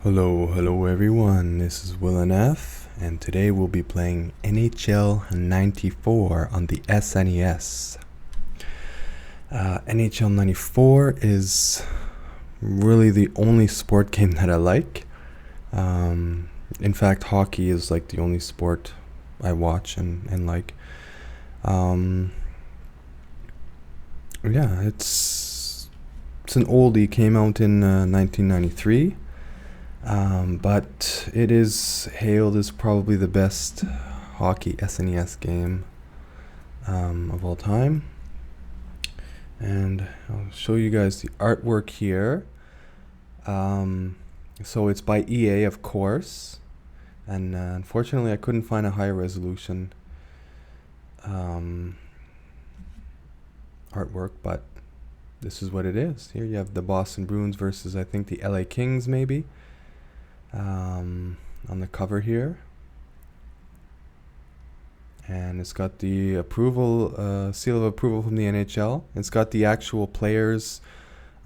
Hello everyone, this is WilNF, and today we'll be playing NHL 94 on the SNES. NHL 94 is really the only sport game that I like. In fact, hockey is like the only sport I watch and like. Yeah, it's an oldie, came out in 1993. But it is hailed as probably the best hockey SNES game of all time. And I'll show you guys the artwork here. So it's by EA, of course. And unfortunately, I couldn't find a higher resolution artwork, but this is what it is. Here you have the Boston Bruins versus, I think, the LA Kings, maybe. On the cover here, and it's got the approval seal of approval from the NHL. It's got the actual players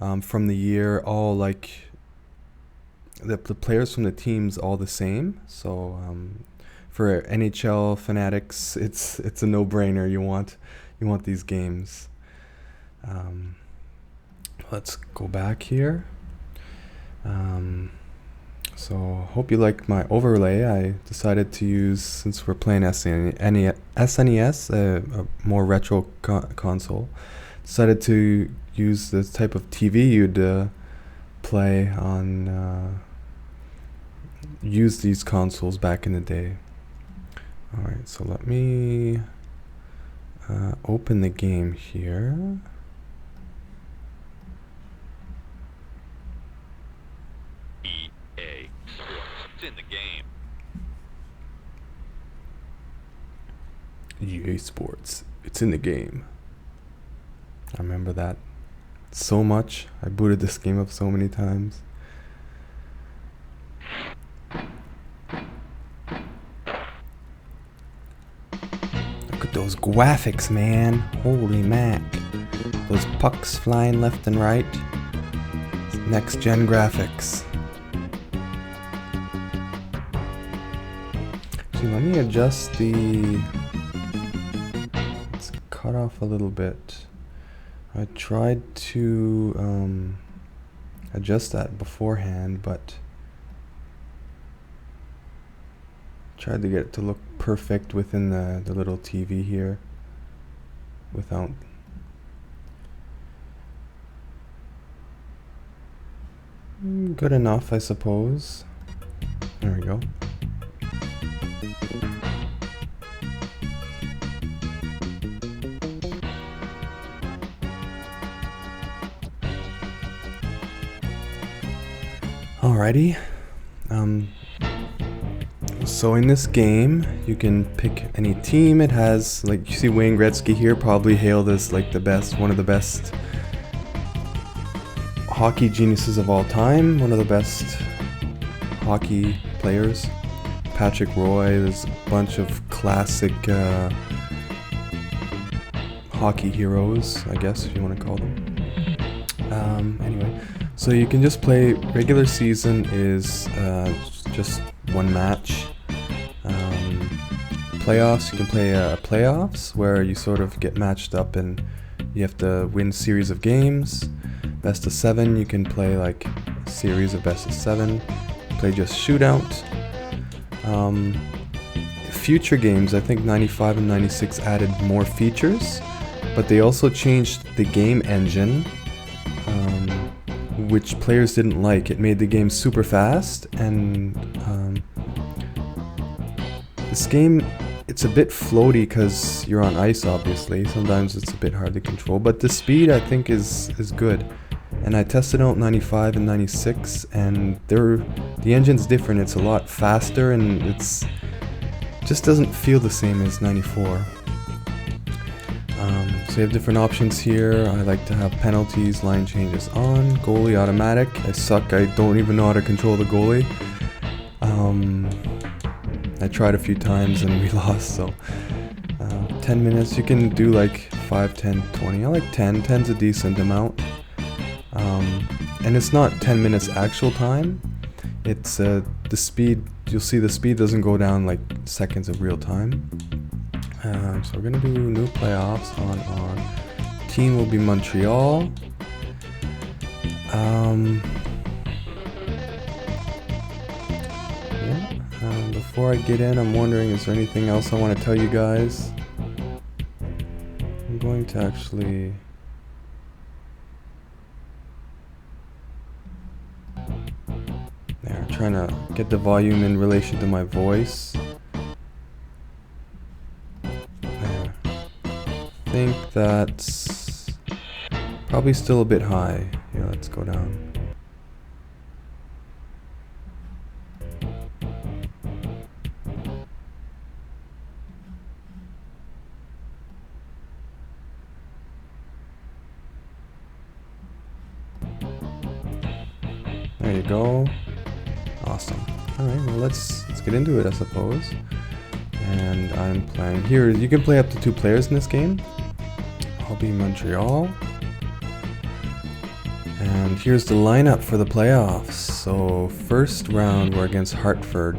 from the year, all like the players from the teams all the same. So for NHL fanatics, it's a no-brainer. You want these games. Let's go back here. So hope you like my overlay. I decided to use, since we're playing SNES, a more retro console, decided to use the type of TV you'd play on, use these consoles back in the day. Alright, so let me open the game here. In the game. EA Sports, it's in the game. I remember that so much. I booted this game up so many times. Look at those graphics, man. Holy mac. Those pucks flying left and right. Next gen graphics. Let me adjust the, let's cut off a little bit. I tried to adjust that beforehand, but tried to get it to look perfect within the little TV here without. Good enough, I suppose. There we go. Alrighty, so in this game you can pick any team. It has, like, you see Wayne Gretzky here, probably hailed as like one of the best hockey geniuses of all time, one of the best hockey players. Patrick Roy, there's a bunch of classic hockey heroes, I guess, if you want to call them. Anyway. So you can just play, regular season is just one match. Playoffs, you can play playoffs where you sort of get matched up and you have to win series of games. Best of 7, you can play like a series of best of 7. Play just shootout. Future games, I think 95 and 96 added more features, but they also changed the game engine, which players didn't like. It made the game super fast, and this game, it's a bit floaty because you're on ice, obviously. Sometimes it's a bit hard to control, but the speed, I think, is good. And I tested out 95 and 96, and the engine's different. It's a lot faster, and it's just doesn't feel the same as 94. So you have different options here. I like to have penalties, line changes on, goalie automatic. I suck, I don't even know how to control the goalie. I tried a few times and we lost, so 10 minutes, you can do like 5, 10, 20. I like 10, 10's a decent amount. And it's not 10 minutes actual time. it's the speed. You'll see the speed doesn't go down like seconds of real time. So we're gonna do new playoffs on. Team will be Montreal. Before I get in, I'm wondering, is there anything else I want to tell you guys? I'm going to actually... There, I'm trying to get the volume in relation to my voice. There. I think that's probably still a bit high. Yeah, let's go down. There you go. Awesome. Alright, well let's get into it, I suppose. And I'm playing here. You can play up to 2 players in this game. I'll be Montreal. And here's the lineup for the playoffs. So first round we're against Hartford.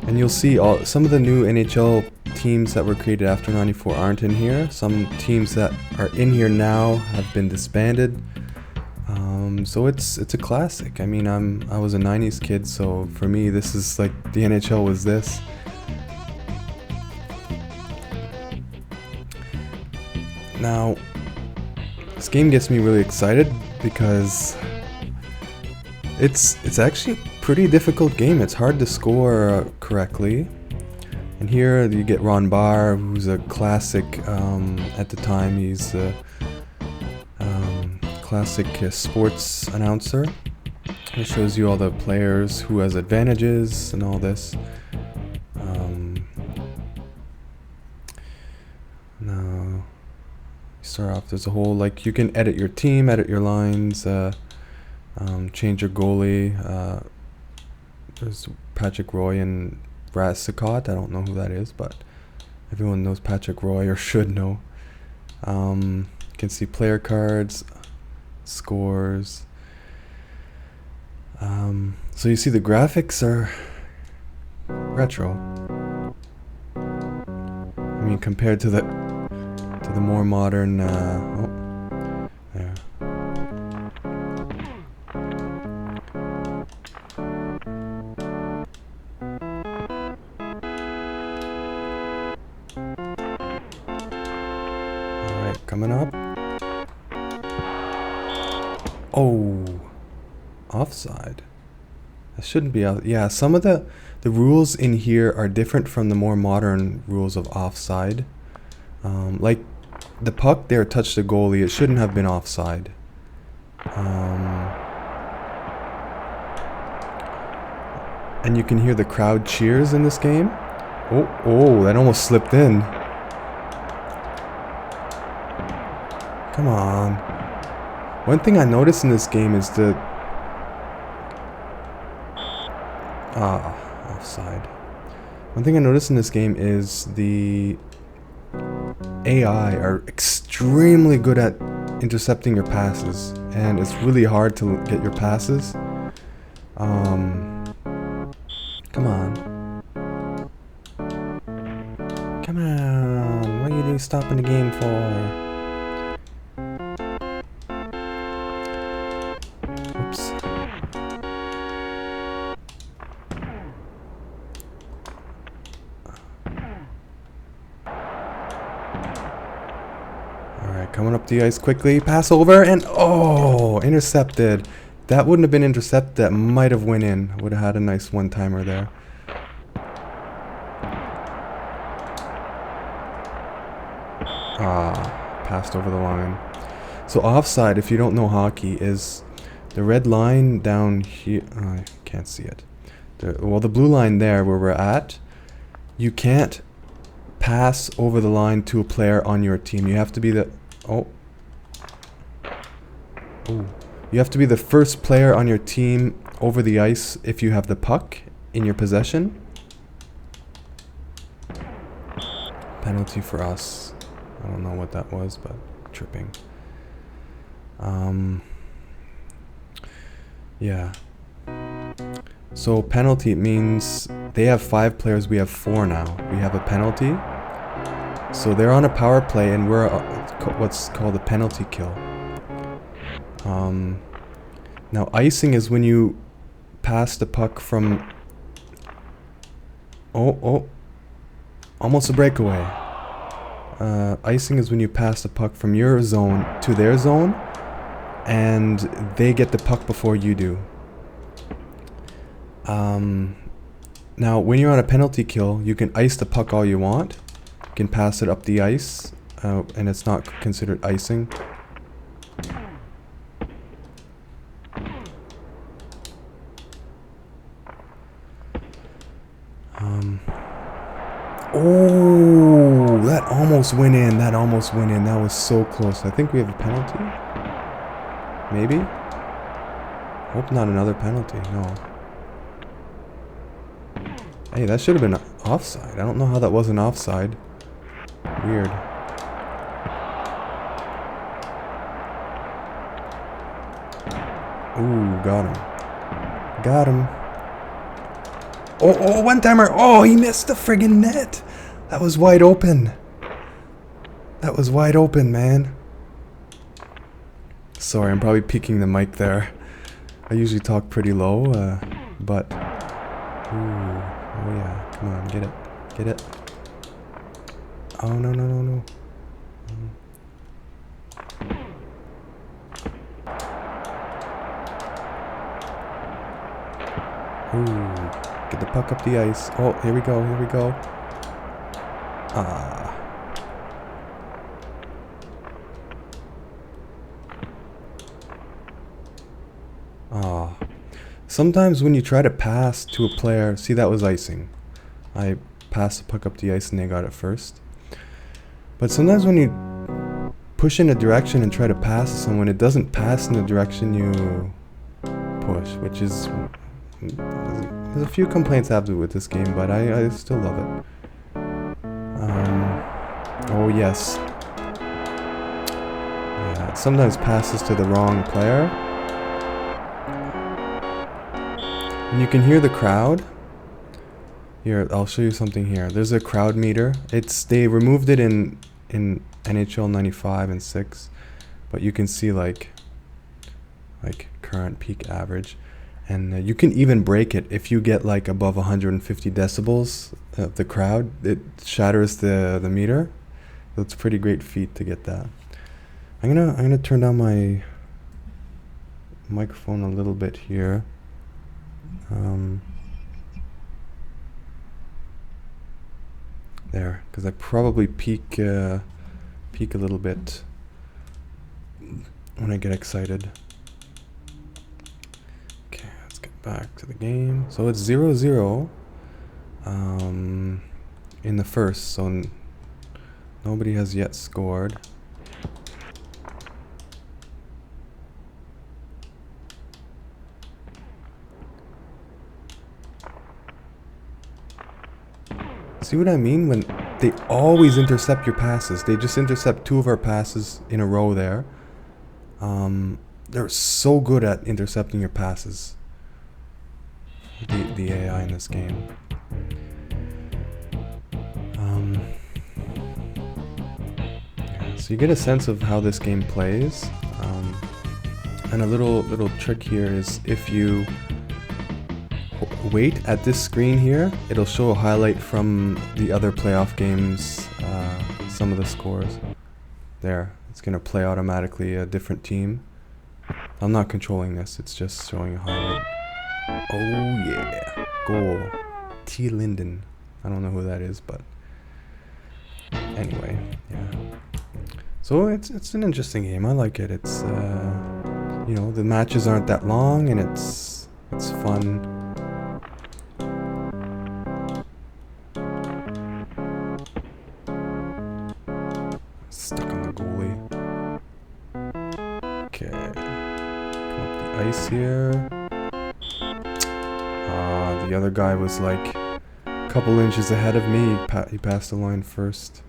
And you'll see some of the new NHL teams that were created after '94 aren't in here. Some teams that are in here now have been disbanded. So it's a classic. I mean, I was a '90s kid, so for me this is like the NHL was this. Now, this game gets me really excited because it's actually a pretty difficult game. It's hard to score correctly. And here you get Ron Barr, who's a classic at the time. He's a classic sports announcer. It shows you all the players, who has advantages and all this. Now, start off, there's a whole, like, you can edit your team, edit your lines, change your goalie. There's Patrick Roy and Brad Sicott. I don't know who that is, but everyone knows Patrick Roy, or should know. You can see player cards, scores. So you see the graphics are retro. I mean, compared to the more modern. There. All right, coming up. Oh, offside. That shouldn't be out. Yeah, some of the rules in here are different from the more modern rules of offside. Like the puck there touched the goalie. It shouldn't have been offside. And you can hear the crowd cheers in this game. Oh, that almost slipped in. Come on. One thing I noticed in this game is the offside. One thing I noticed in this game is the AI are extremely good at intercepting your passes, and it's really hard to get your passes. Come on. Come on. What are you stopping the game for? Oops. Alright, coming up the ice quickly. Pass over and intercepted. That wouldn't have been intercepted. That might have went in. Would have had a nice one-timer there. Passed over the line. So offside, if you don't know hockey, is the red line down here. I can't see it. The blue line there where we're at, you can't pass over the line to a player on your team. You have to be the you have to be the first player on your team over the ice if you have the puck in your possession. Penalty for us. I don't know what that was, but tripping. Yeah. So penalty means they have 5 players, we have 4 now. We have a penalty. So they're on a power play and we're what's called a penalty kill. Now icing is when you pass the puck from... Oh, almost a breakaway. Icing is when you pass the puck from your zone to their zone and they get the puck before you do. Now when you're on a penalty kill, you can ice the puck all you want. You can pass it up the ice, and it's not considered icing. Oh, that almost went in. That almost went in. That was so close. I think we have a penalty. Maybe? Hope not another penalty. No. Hey, that should have been offside. I don't know how that wasn't offside. Weird. Ooh, got him. Got him. Oh, one-timer. Oh, he missed the friggin' net. That was wide open. That was wide open, man. Sorry, I'm probably peeking the mic there. I usually talk pretty low, but... Ooh, oh yeah, come on, get it. Get it. Oh, no. Ooh, get the puck up the ice. Oh, here we go. Sometimes when you try to pass to a player, see, that was icing. I passed the puck up the ice and they got it first. But sometimes when you push in a direction and try to pass to someone, it doesn't pass in the direction you push, which is... There's a few complaints I have with this game, but I still love it. Oh yes. Yeah, it sometimes passes to the wrong player. And you can hear the crowd. Here, I'll show you something here. There's a crowd meter. They removed it in NHL 95 and 6, but you can see like current peak average. And you can even break it if you get like above 150 decibels of the crowd. It shatters the meter. So it's a pretty great feat to get that. I'm gonna turn down my microphone a little bit here. There, because I probably peak a little bit when I get excited. Back to the game. So it's 0-0 in the first, so nobody has yet scored. See what I mean? When they always intercept your passes. They just intercept 2 of our passes in a row there. They're so good at intercepting your passes. The AI in this game. Yeah, so you get a sense of how this game plays. And a little trick here is if you wait at this screen here, it'll show a highlight from the other playoff games, some of the scores. There, it's going to play automatically a different team. I'm not controlling this, it's just showing a highlight. Oh yeah, goal. T. Linden. I don't know who that is, but anyway, yeah. So it's an interesting game. I like it. It's you know, the matches aren't that long and it's fun. Stuck on the goalie. Okay. Come up the ice here. The other guy was like a couple inches ahead of me. He passed the line first.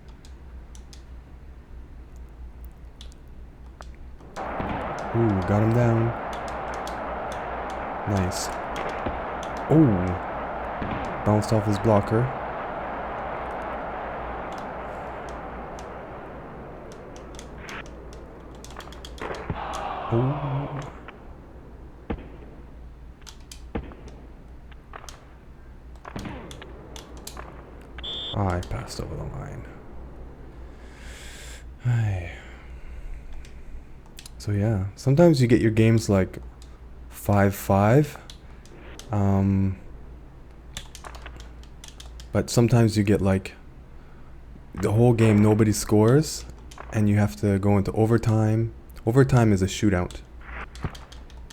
Ooh, got him down. Nice. Oh, bounced off his blocker. Oh. I passed over the line. Ay. So yeah, sometimes you get your games like 5-5. But sometimes you get like the whole game nobody scores and you have to go into overtime. Overtime is a shootout.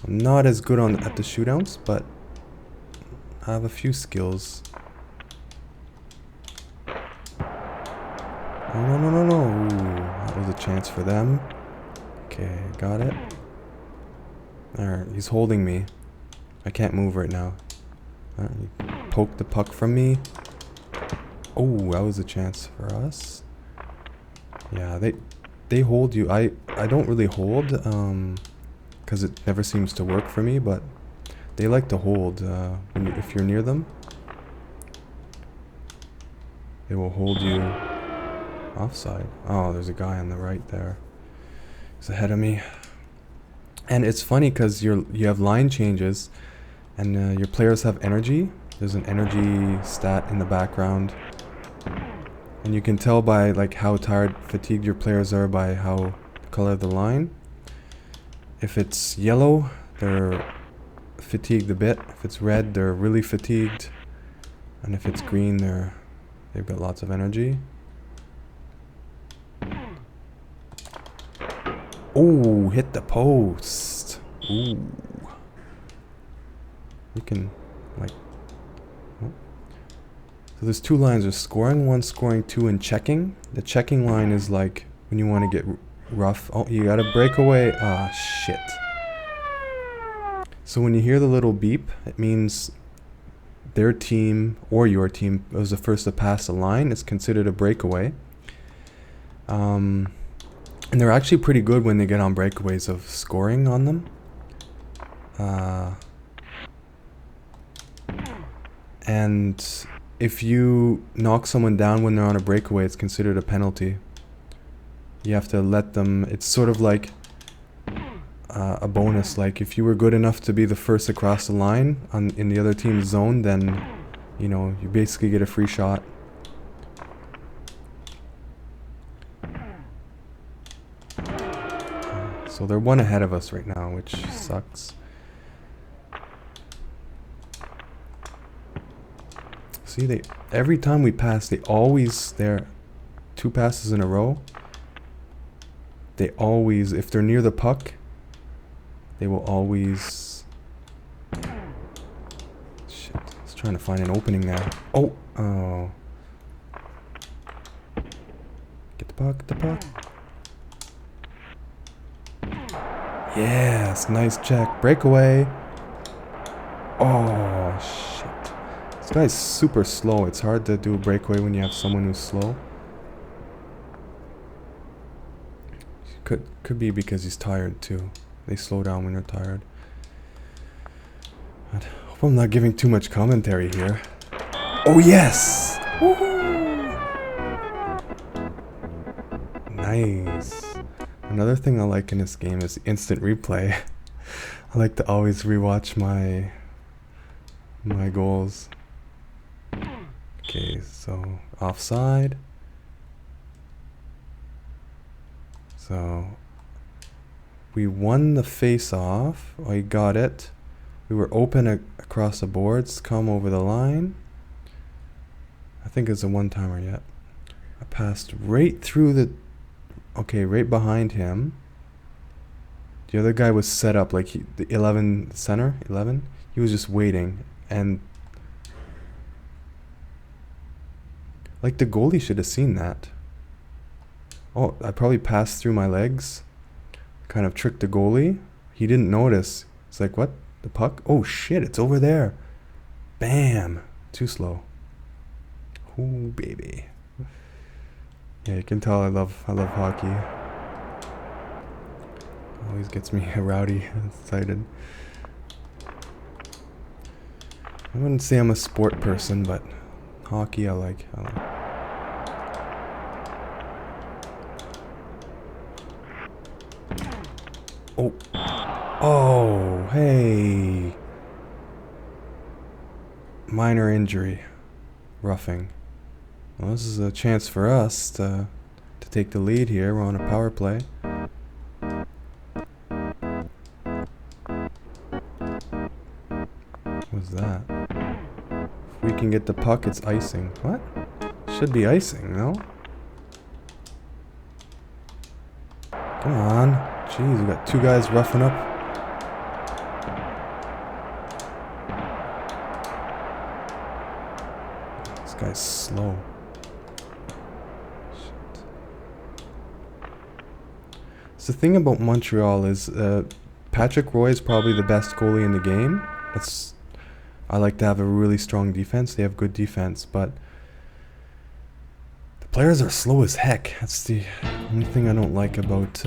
I'm not as good at the shootouts, but I have a few skills. Oh, no, no, no, no. Ooh, that was a chance for them. Okay, got it. Alright, he's holding me. I can't move right now. He poked the puck from me. Oh, that was a chance for us. Yeah, they hold you. I don't really hold, because it never seems to work for me, but they like to hold if you're near them. They will hold you offside. Oh, there's a guy on the right there. He's ahead of me. And it's funny because you have line changes, and your players have energy. There's an energy stat in the background. And you can tell by like how tired, fatigued your players are by how the color of the line. If it's yellow, they're fatigued a bit. If it's red, they're really fatigued. And if it's green, they've got lots of energy. Oh, hit the post. Ooh. You can like. So there's two lines, there's scoring 1, scoring 2, and checking. The checking line is like when you want to get rough. Oh, you got to break away. Ah, shit. So when you hear the little beep, it means their team or your team was the first to pass the line. It's considered a breakaway. And they're actually pretty good when they get on breakaways of scoring on them. And if you knock someone down when they're on a breakaway, it's considered a penalty. You have to let them, it's sort of like a bonus. Like if you were good enough to be the first across the line in the other team's zone, then, you know, you basically get a free shot. So they're one ahead of us right now, which sucks. See, every time we pass, they're 2 passes in a row. They always, if they're near the puck, they will always. Shit, I was trying to find an opening there. Oh, get the puck, Yes, nice check, breakaway. Oh shit. This guy's super slow. It's hard to do a breakaway when you have someone who's slow. Could be because he's tired too. They slow down when they're tired. I hope I'm not giving too much commentary here. Oh yes! Woohoo! Nice. Another thing I like in this game is instant replay. I like to always rewatch my goals. Okay, so offside. So we won the face-off. I got it. We were open across the boards. Come over the line. I think it's a one-timer yet. I passed right through the. Okay, right behind him. The other guy was set up like the 11 center. 11. He was just waiting, and like the goalie should have seen that. Oh, I probably passed through my legs. Kind of tricked the goalie. He didn't notice. It's like, what? The puck? Oh shit, it's over there. Bam. Too slow. Ooh, baby. Yeah, you can tell I love hockey. Always gets me rowdy, excited. I wouldn't say I'm a sport person, but hockey I like. Oh. Oh, hey. Minor injury. Roughing. Well, this is a chance for us to take the lead here. We're on a power play. What's that? If we can get the puck, it's icing. What? Should be icing, no? Come on. Jeez, we got two guys roughing up. This guy's slow. Shit. So the thing about Montreal is Patrick Roy is probably the best goalie in the game. I like to have a really strong defense. They have good defense, but the players are slow as heck. That's the only thing I don't like about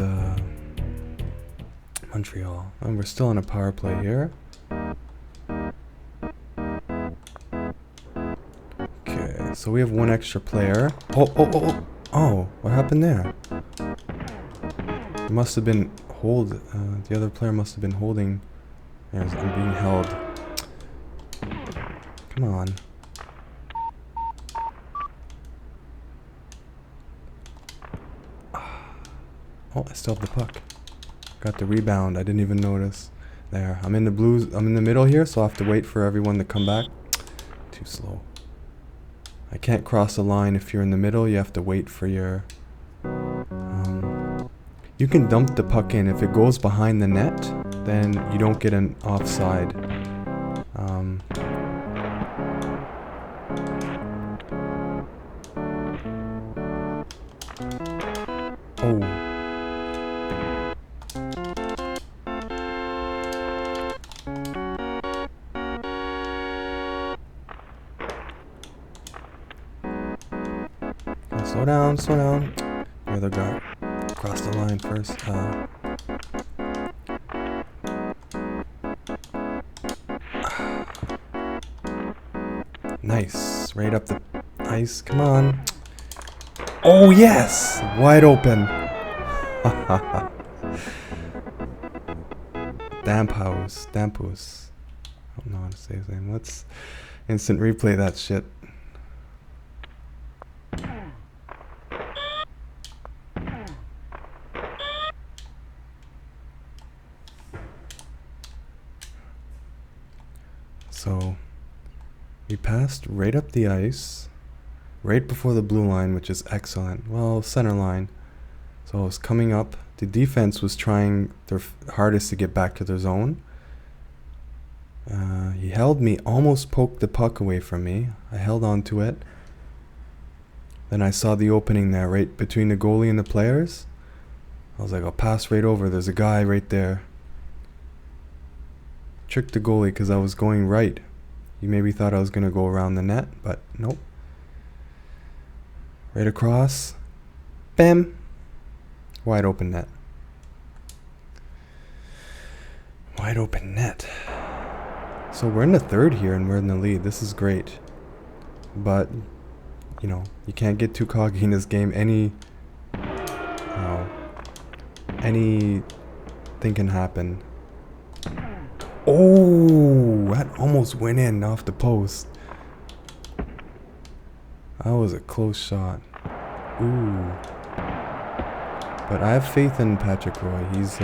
Montreal. And we're still on a power play here. Okay, so we have one extra player. Oh, what happened there? It must have been the other player must have been holding. I'm being held. Come on. Oh, I still have the puck. Got the rebound. I didn't even notice. There. I'm in the blues. I'm in the middle here, so I have to wait for everyone to come back. Too slow. I can't cross the line if you're in the middle. You have to wait for your... you can dump the puck in. If it goes behind the net, then you don't get an offside. Oh. Slow down, slow down. The other guy cross the line first. Nice. Right up the ice. Come on. Oh, yes! Wide open. Damphouse. I don't know how to say his name. Let's instant replay that shit. So, we passed right up the ice, right before the blue line, which is excellent. Well, center line. So it was coming up. The defense was trying their hardest to get back to their zone. He held me, almost poked the puck away from me. I held on to it. Then I saw the opening there, right between the goalie and the players. I was like, I'll pass right over. There's a guy right there. Tricked the goalie because I was going right. He maybe thought I was going to go around the net, but nope. Right across. Bam! Wide open net. Wide open net. So we're in the third here and we're in the lead. This is great. But, you know, you can't get too cocky in this game. Anything can happen. Oh, that almost went in off the post. That was a close shot. Ooh. But I have faith in Patrick Roy. He's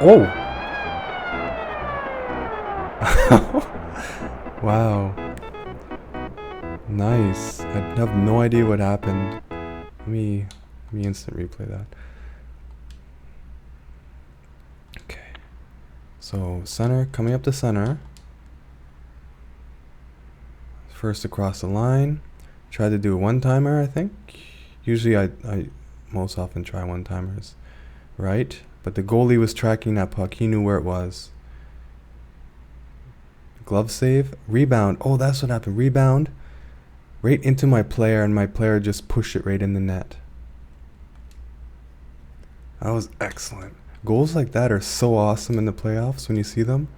Oh! Wow. Nice. I have no idea what happened. Let me instant replay that. Okay. So center, coming up the center. First across the line. Tried to do a one-timer, I think. Usually I most often try one-timers. Right? But the goalie was tracking that puck. He knew where it was. Glove save. Rebound. Oh, that's what happened. Rebound. Right into my player, and my player just pushed it right in the net. That was excellent. Goals like that are so awesome in the playoffs when you see them.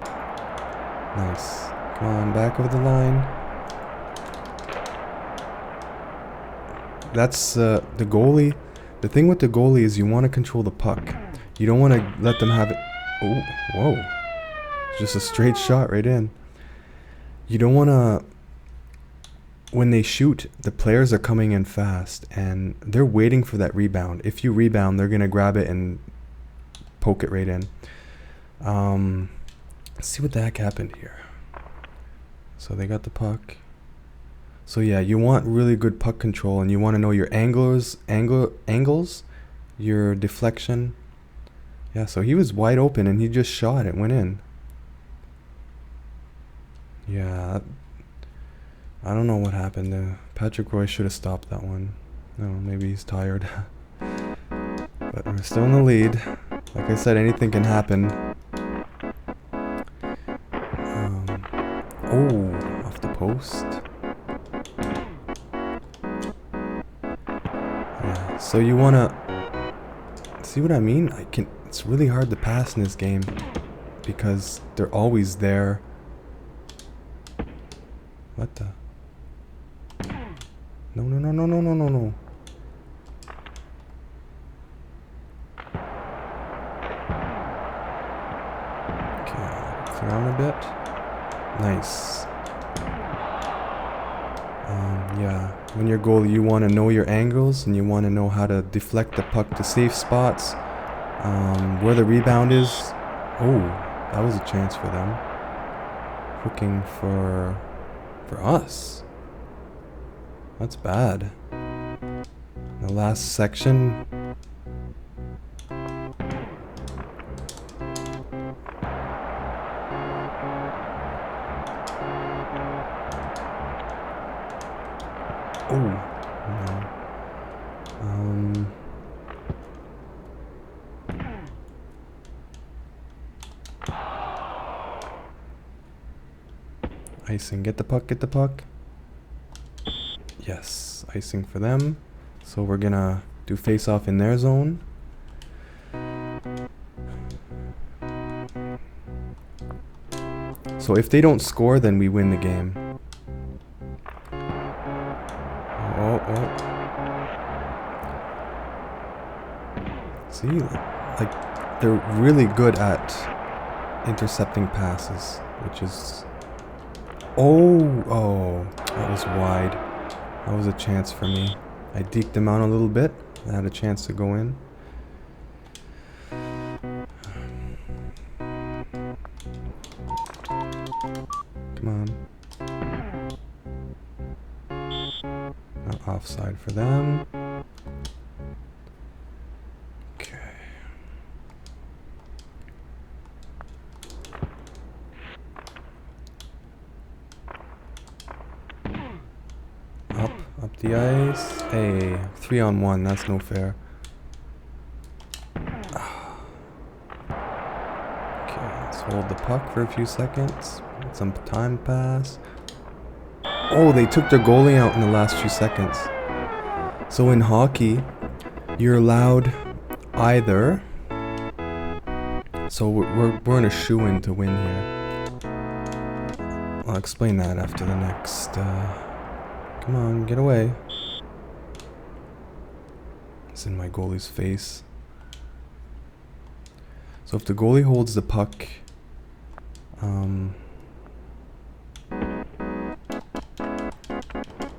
Nice. Come on, back over the line. That's the goalie. The thing with the goalie is you want to control the puck. You don't want to let them have it. Oh, whoa. Just a straight shot right in. You don't want to... When they shoot, the players are coming in fast, and they're waiting for that rebound. If you rebound, they're going to grab it and poke it right in. Let's see what the heck happened here. So they got the puck. So yeah, you want really good puck control, and you want to know your angles, your deflection. Yeah, so he was wide open, and he just shot it, went in. Yeah, I don't know what happened. Patrick Roy should have stopped that one. No, maybe he's tired. But we're still in the lead. Like I said, anything can happen. Oh, off the post. Yeah, so you wanna see what I mean? It's really hard to pass in this game because they're always there. What the? No. Okay, around a bit. Nice. Yeah, when you're goalie, you want to know your angles and you want to know how to deflect the puck to safe spots. Where the rebound is. Oh, that was a chance for them. Looking for us. That's bad. The last section. Oh, no. Icing, get the puck. Yes, icing for them. So we're gonna do face off in their zone. So if they don't score, then we win the game. Oh. See, like, they're really good at intercepting passes, which is... Oh, that was wide. That was a chance for me. I deked them out a little bit. I had a chance to go in. Come on. Not offside for them. Okay. Up the ice. Hey, 3-on-1. That's no fair. Okay, let's hold the puck for a few seconds. Let some time pass. Oh, they took their goalie out in the last few seconds. So in hockey, you're allowed either... So we're in a shoe-in to win here. I'll explain that after the next... Come on, get away. It's in my goalie's face. So if the goalie holds the puck...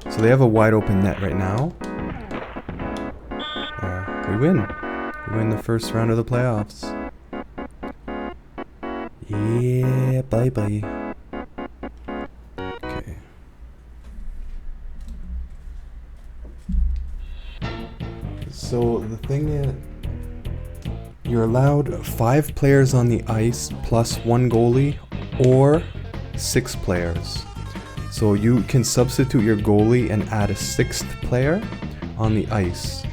So they have a wide open net right now. We win. We win the first round of the playoffs. Yeah, bye-bye. Okay. So the thing is, you're allowed 5 players on the ice plus 1 goalie, or 6 players. So you can substitute your goalie and add a 6th player on the ice.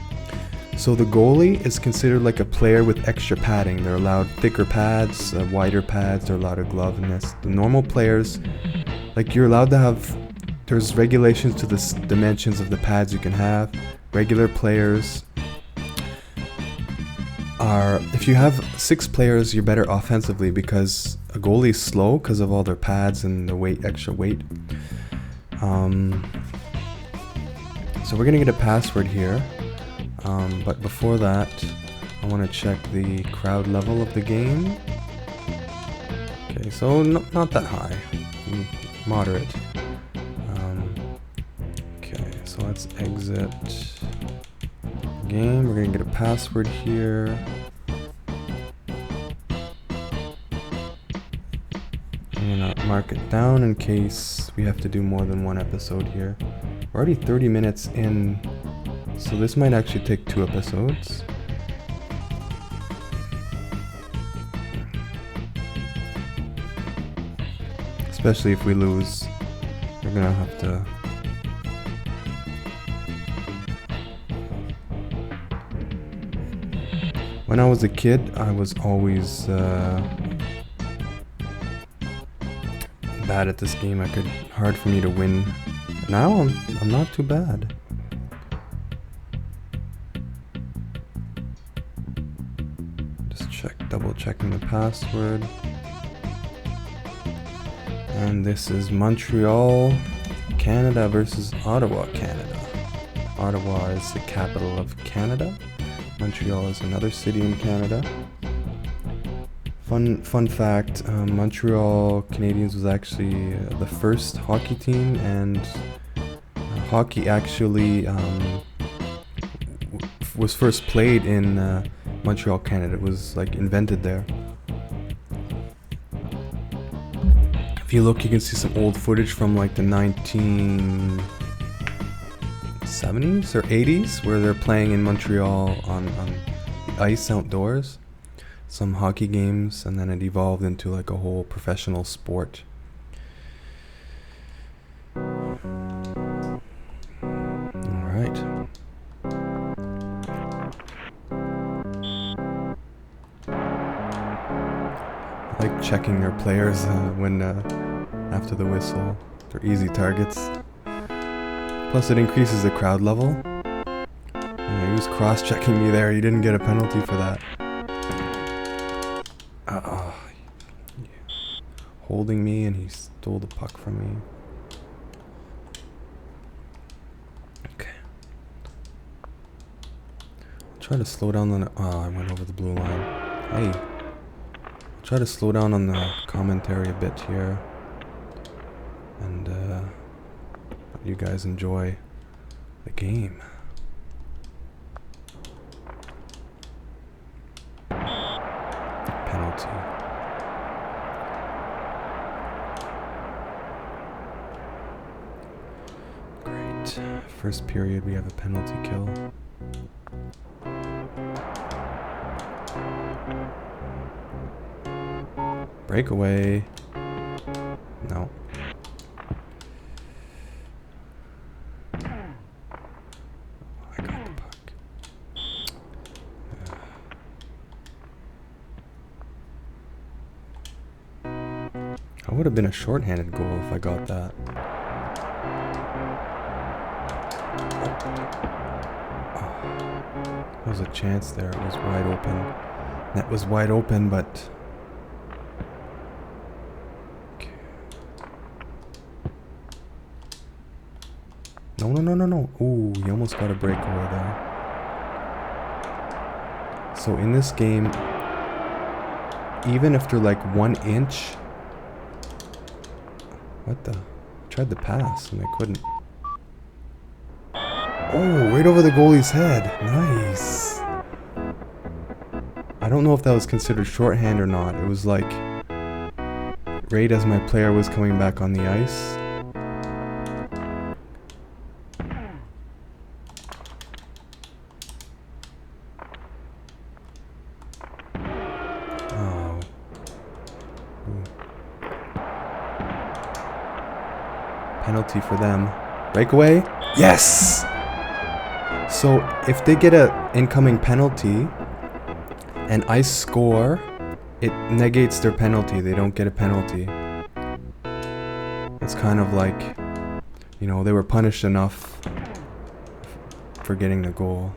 So the goalie is considered like a player with extra padding. They're allowed thicker pads, wider pads, they're allowed a glove in this. The normal players, like you're allowed to have, there's regulations to the dimensions of the pads you can have. Regular players, are, if you have 6 players, you're better offensively because a goalie's slow because of all their pads and the weight, extra weight. So we're gonna get a password here, but before that, I want to check the crowd level of the game. Okay, so not that high, moderate. Okay, so let's exit game. We're gonna get a password here. I'm gonna mark it down in case we have to do more than one episode here. We're already 30 minutes in, so this might actually take 2 episodes. Especially if we lose, we're gonna have to. When I was a kid, I was always bad at this game. Hard for me to win. Now I'm not too bad. Just double checking the password. And this is Montreal, Canada versus Ottawa, Canada. Ottawa is the capital of Canada. Montreal is another city in Canada. Fun fact, Montreal Canadians was actually the first hockey team, and hockey actually was first played in Montreal, Canada. It was like invented there. If you look, you can see some old footage from like the 1970s or 80s where they're playing in Montreal on the ice outdoors. Some hockey games, and then it evolved into like a whole professional sport. Alright. I like checking their players when after the whistle. They're easy targets. Plus it increases the crowd level. He was cross-checking me there. He didn't get a penalty for that. Holding me, and he stole the puck from me. Okay. Try to slow down on the... Oh, I went over the blue line. Hey. Try to slow down on the commentary a bit here. And, let you guys enjoy the game. Penalty. First period, we have a penalty kill. Breakaway. No. I got the puck. I would have been a shorthanded goal if I got that. There was a chance there. It was wide open. Net was wide open, but... Okay. No. Ooh, he almost got a breakaway there. So in this game, even after like 1 inch... What the? I tried to pass and I couldn't. Oh, right over the goalie's head. Nice. I don't know if that was considered shorthand or not. It was like right as my player was coming back on the ice. Oh. Ooh. Penalty for them. Breakaway? Yes! So if they get a incoming penalty and I score, it negates their penalty. They don't get a penalty. It's kind of like, you know, they were punished enough for getting the goal.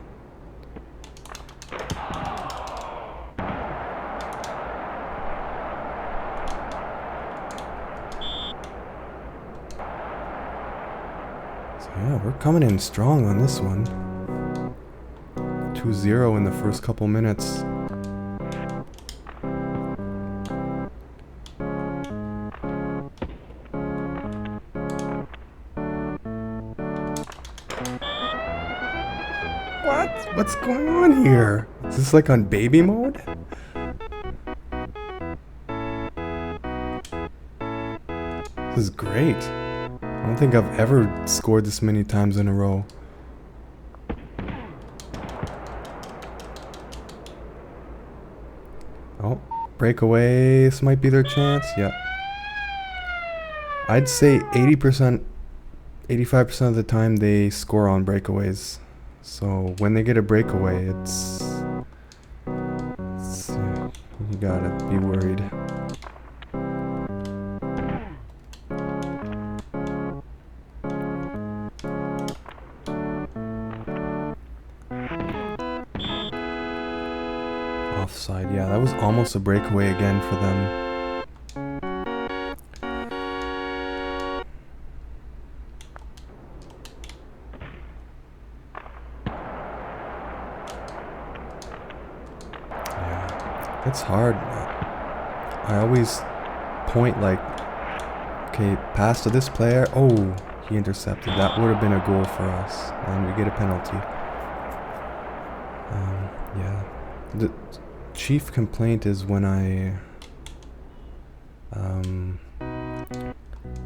Yeah, we're coming in strong on this one. 2-0 in the first couple minutes. What? What's going on here? Is this like on baby mode? This is great. I don't think I've ever scored this many times in a row. Oh, breakaway. This might be their chance. Yeah. I'd say 80%, 85% of the time they score on breakaways. So when they get a breakaway, it's you gotta be worried. Offside, yeah, that was almost a breakaway again for them. Yeah, it's hard. I always point like, okay, pass to this player. Oh, he intercepted. That would have been a goal for us, and we get a penalty. Yeah. The chief complaint is when I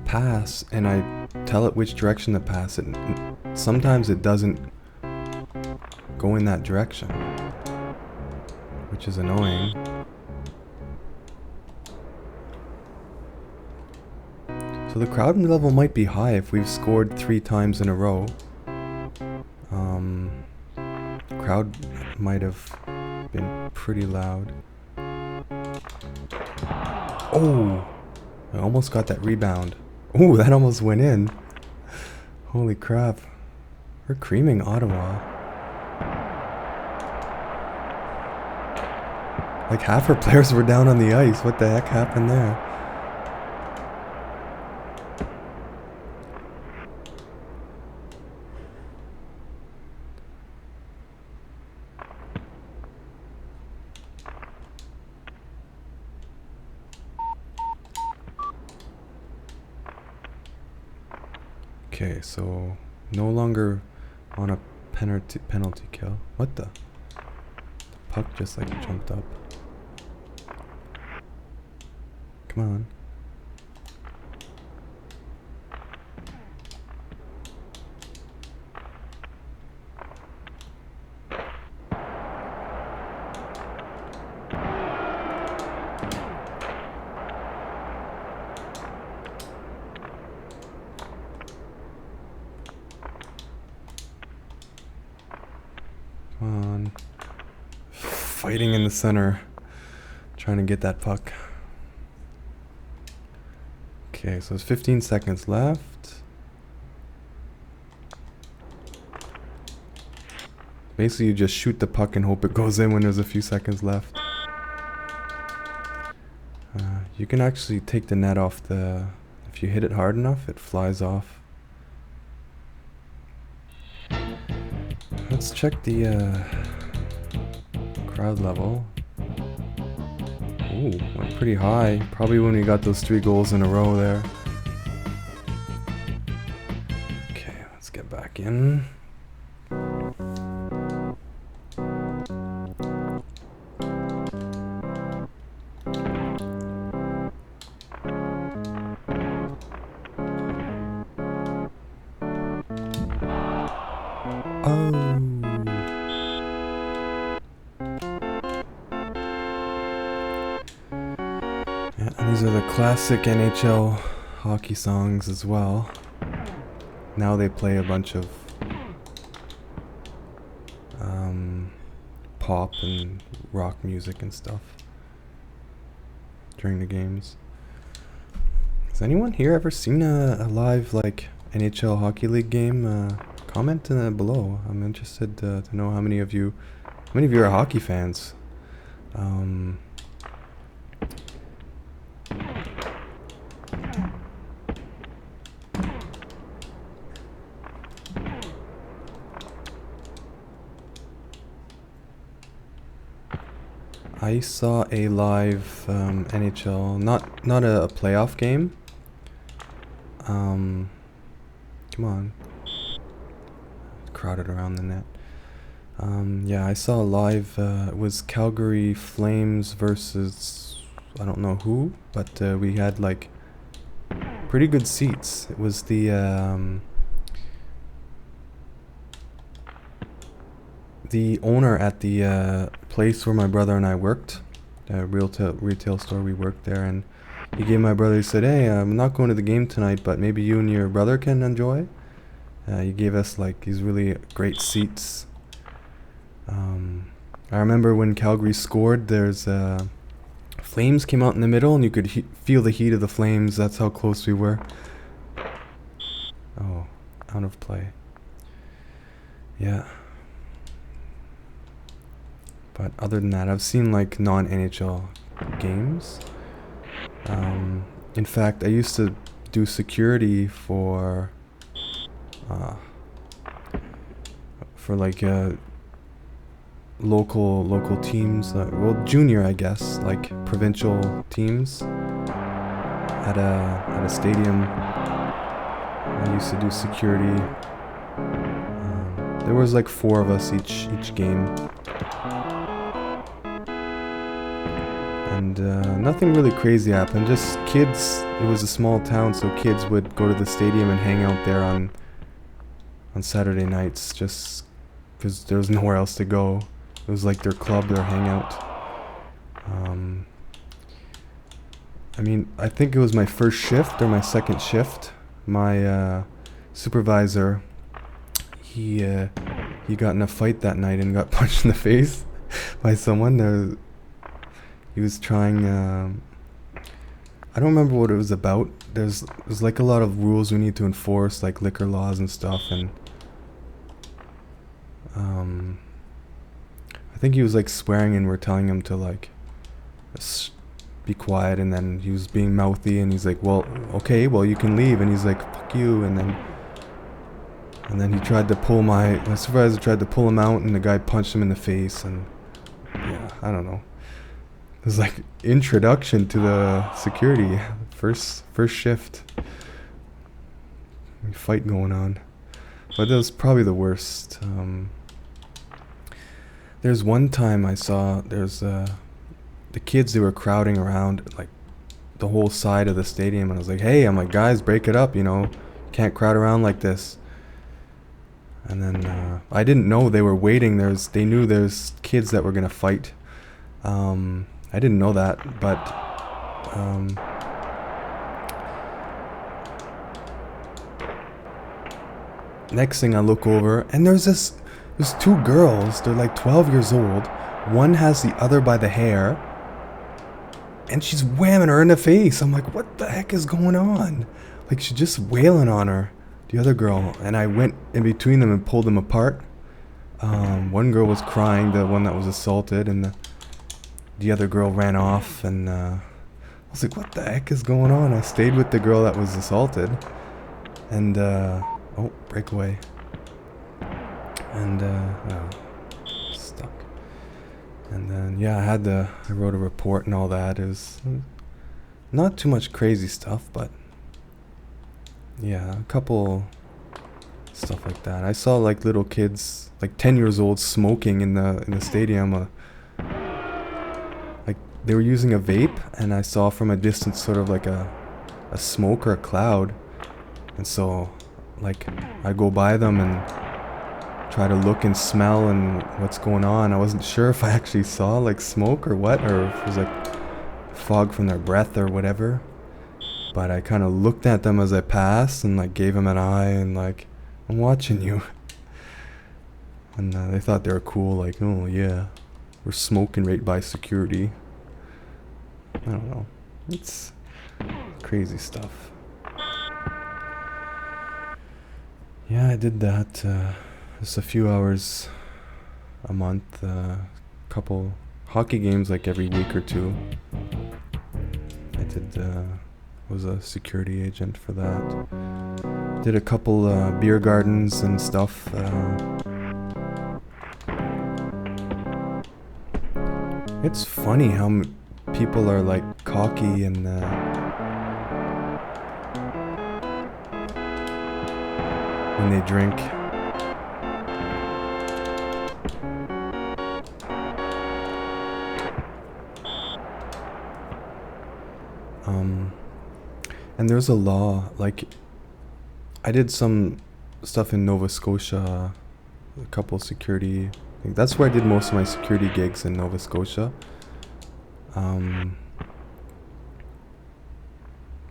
pass and I tell it which direction to pass it. Sometimes it doesn't go in that direction, which is annoying. So the crowd level might be high if we've scored 3 times in a row. Crowd might have been pretty loud. Oh, I almost got that rebound. Oh, that almost went in. Holy crap. We're creaming Ottawa. Like half our players were down on the ice. What the heck happened there? Okay, so no longer on a penalty kill. What the? The puck just like jumped up. Come on. Come on. Fighting in the center. Trying to get that puck. Okay, so it's 15 seconds left. Basically, you just shoot the puck and hope it goes in when there's a few seconds left. You can actually take the net off the... If you hit it hard enough, it flies off. Let's check the crowd level. Ooh, went pretty high. Probably when we got those 3 goals in a row there. Okay, let's get back in. These are the classic NHL hockey songs as well. Now they play a bunch of pop and rock music and stuff during the games. Has anyone here ever seen a live like NHL Hockey League game? Comment below. I'm interested to know how many of you are hockey fans. I saw a live NHL, not a playoff game. Come on, crowded around the net. Yeah, I saw a live. It was Calgary Flames versus I don't know who, but we had like pretty good seats. It was the owner at the place where my brother and I worked, the retail store we worked there, and he gave my brother. He said, "Hey, I'm not going to the game tonight, but maybe you and your brother can enjoy." He gave us like these really great seats. I remember when Calgary scored. There's flames came out in the middle, and you could feel the heat of the flames. That's how close we were. Oh, out of play. Yeah. But other than that, I've seen like non-NHL games. In fact, I used to do security for like local teams, well, junior, I guess, like provincial teams at a stadium. I used to do security. There was like 4 of us each game, and nothing really crazy happened. Just kids. It was a small town, so kids would go to the stadium and hang out there on Saturday nights, just because there was nowhere else to go. It was like their club, their hangout. I mean, I think it was my first shift or my second shift. My supervisor, he got in a fight that night and got punched in the face by someone. He was trying. I don't remember what it was about. There's like a lot of rules we need to enforce, like liquor laws and stuff, and I think he was like swearing, and we're telling him to like be quiet, and then he was being mouthy, and he's like, "Well, okay, well you can leave," and he's like, "Fuck you," and then he tried to pull my supervisor tried to pull him out, and the guy punched him in the face, and yeah, I don't know. It was like introduction to the security, first shift. Fight going on, but that was probably the worst. There's one time I saw the kids, they were crowding around like the whole side of the stadium, and I was like, "Hey," I'm like, "Guys, break it up, can't crowd around like this." And then I didn't know they were waiting. They knew there's kids that were gonna fight. I didn't know that, but next thing I look over, and there's 2 girls. They're like 12 years old. One has the other by the hair, and she's whamming her in the face. I'm like, what the heck is going on? Like, she's just wailing on her, the other girl. And I went in between them and pulled them apart. One girl was crying, the one that was assaulted, and the other girl ran off, and I was like, what the heck is going on? I stayed with the girl that was assaulted, and oh, breakaway. And stuck. And then yeah, I wrote a report and all that. It was not too much crazy stuff, but yeah, a couple stuff like that. I saw like little kids, like 10 years old, smoking in the stadium. Like they were using a vape, and I saw from a distance sort of like a smoke or a cloud, and so like I go by them and try to look and smell and what's going on. I wasn't sure if I actually saw like smoke or what, or if it was like fog from their breath or whatever. But I kind of looked at them as I passed and like gave them an eye and like, I'm watching you. And they thought they were cool, like, oh yeah, we're smoking right by security. I don't know. It's crazy stuff. Yeah, I did that. Just a few hours a month, couple hockey games like every week or two. I did, was a security agent for that. Did a couple beer gardens and stuff. It's funny how people are like cocky and when they drink. And there's a law, like, I did some stuff in Nova Scotia, a couple security. That's where I did most of my security gigs, in Nova Scotia. What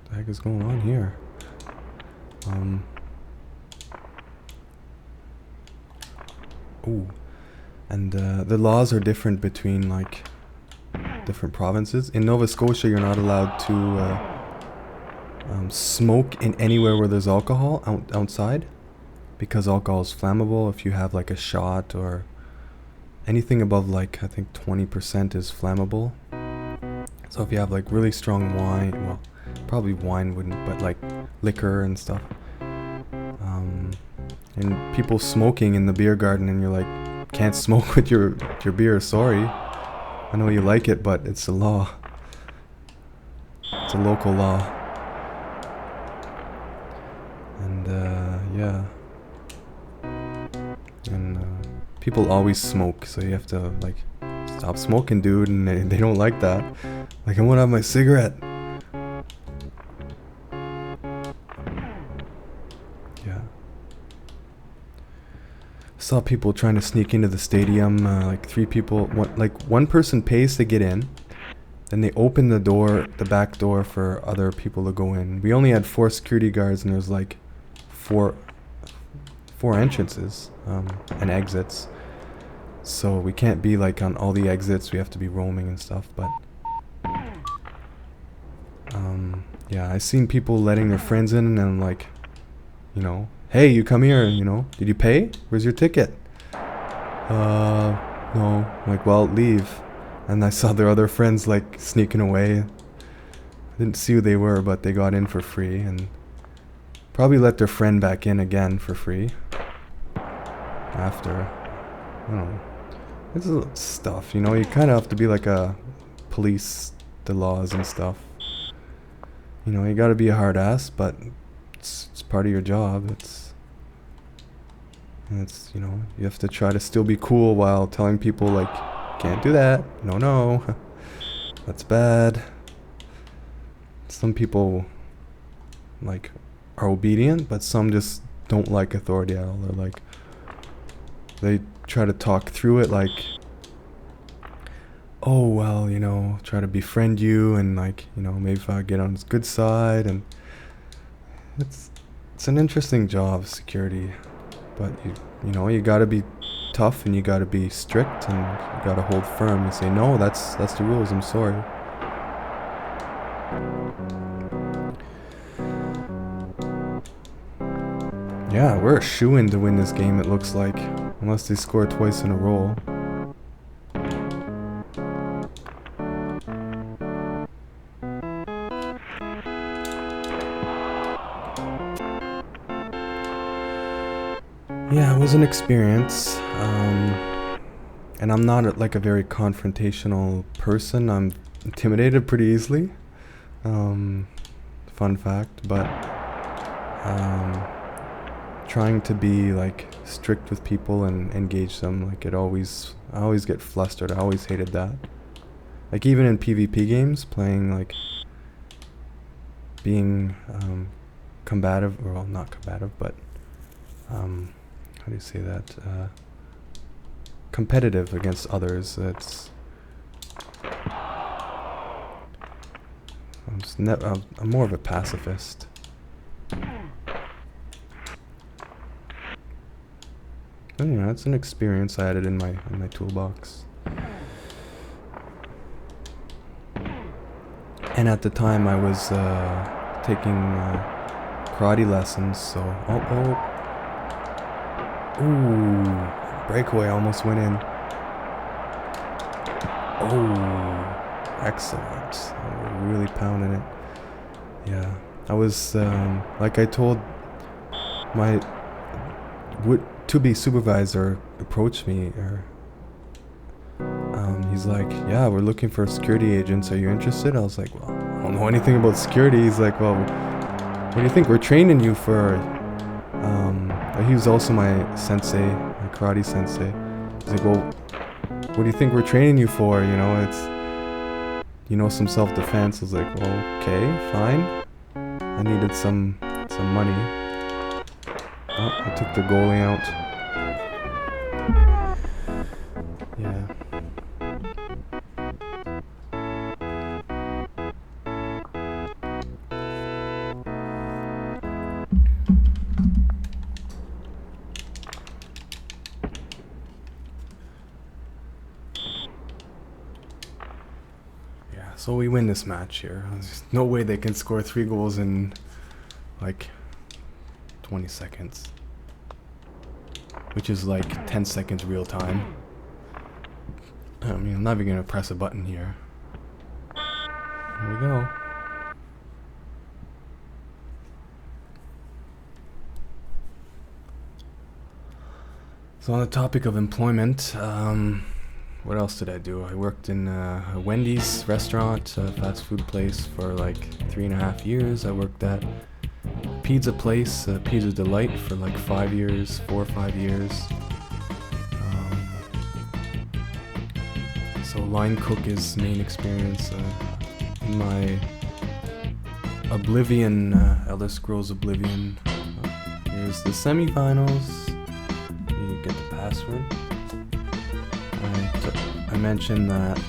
the heck is going on here? Ooh. And the laws are different between, like, different provinces. In Nova Scotia, you're not allowed to smoke in anywhere where there's alcohol outside, because alcohol is flammable. If you have like a shot or anything above, like, I think 20% is flammable. So if you have like really strong wine, well, probably wine wouldn't, but like liquor and stuff, and people smoking in the beer garden, and you're like, can't smoke with your beer, sorry. I know you like it, but it's a law. It's a local law. And yeah. And people always smoke, so you have to like, stop smoking, dude, and they don't like that. Like, I want to have my cigarette. Yeah. Saw people trying to sneak into the stadium, like 3 people, one person pays to get in, then they open the door, the back door, for other people to go in. We only had 4 security guards, and there's like four entrances and exits, so we can't be like on all the exits. We have to be roaming and stuff. But yeah, I seen people letting their friends in, and I'm like, you know, hey, you come here, you know, did you pay? Where's your ticket? No. I'm like, well, leave. And I saw their other friends like sneaking away. I didn't see who they were, but they got in for free, and probably let their friend back in again for free after. I don't know. This is stuff, you know, you kind of have to be like a police the laws and stuff. You know, you gotta be a hard ass, but it's part of your job. It's, you know, you have to try to still be cool while telling people, like, can't do that. No. That's bad. Some people, like, are obedient, but some just don't like authority at all. They're like, they try to talk through it, like, oh, well, you know, try to befriend you, and like, you know, maybe if I get on his good side. And it's an interesting job, security, but you know, you gotta be tough, and you gotta be strict, and you gotta hold firm and say, no, that's the rules, I'm sorry. Yeah, we're a shoo-in to win this game, it looks like, unless they score twice in a row. Yeah, it was an experience, and I'm not like a very confrontational person. I'm intimidated pretty easily, fun fact, but trying to be like strict with people and engage them, like, I always get flustered. I always hated that. Like, even in PvP games, playing, like, being combative, or, well, not combative, but how do you say that? Competitive against others. I'm more of a pacifist. But, you know, it's an experience I added in my toolbox. And at the time, I was taking karate lessons, so ooh, breakaway almost went in. Oh, excellent. We're really pounding it. Yeah, I was, like I told my to-be supervisor approached me, or he's like, yeah, we're looking for security agents. Are you interested? I was like, well, I don't know anything about security. He's like, well, what do you think? We're training you for... he was also my sensei, my karate sensei. He's like, well, what do you think we're training you for? You know, it's, some self-defense. I was like, well, okay, fine. I needed some money. Oh, I took the goalie out. Yeah. So we win this match here. There's no way they can score 3 goals in like 20 seconds. Which is like 10 seconds real time. I mean, I'm not even gonna press a button here. Here we go. So on the topic of employment, what else did I do? I worked in a Wendy's restaurant, a fast food place, for like 3.5 years. I worked at a pizza place, Pizza Delight, for like 4 or 5 years. So line cook is main experience. In my Oblivion, Elder Scrolls Oblivion, here's the semifinals. You get the password. I mentioned that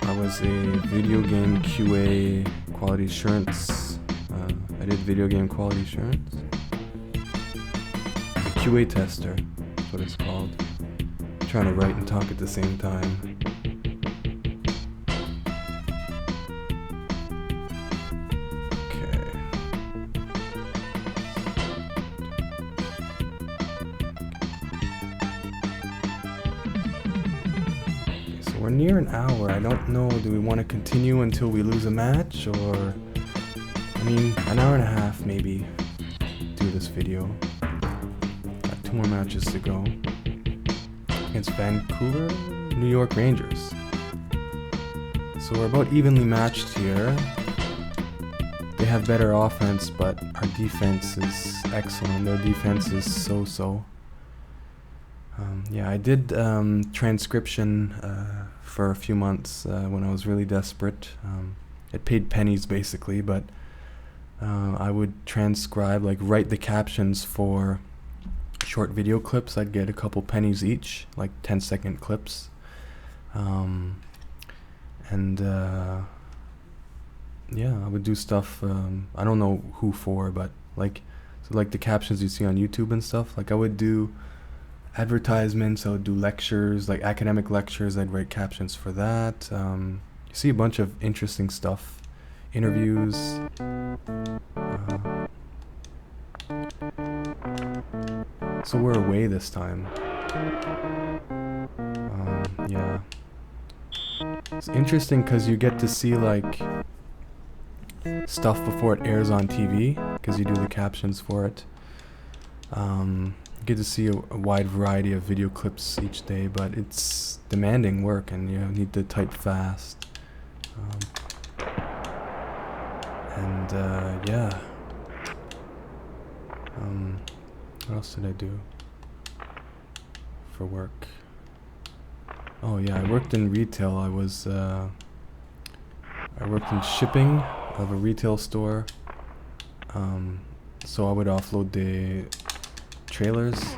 I was a video game QA quality assurance. I did video game quality assurance. QA tester, that's what it's called. I'm trying to write and talk at the same time. We're near an hour. I don't know, do we want to continue until we lose a match, or... I mean, an hour and a half maybe, do this video. Got 2 more matches to go. Against Vancouver, New York Rangers. So we're about evenly matched here. They have better offense, but our defense is excellent. Their defense is so-so. Yeah, I did transcription for a few months when I was really desperate. It paid pennies basically, but I would transcribe, like write the captions for short video clips. I'd get a couple pennies each, like 10-second clips. Yeah, I would do stuff, I don't know who for, but like the captions you see on YouTube and stuff. Like I would do advertisements, I would do lectures, like academic lectures. I'd write captions for that. You see a bunch of interesting stuff, interviews. So we're away this time. Yeah, it's interesting because you get to see like stuff before it airs on TV, because you do the captions for it. You get to see a wide variety of video clips each day, but it's demanding work and you need to type fast. Yeah. What else did I do for work? Oh yeah, I worked in retail. I worked in shipping of a retail store. So I would offload the trailers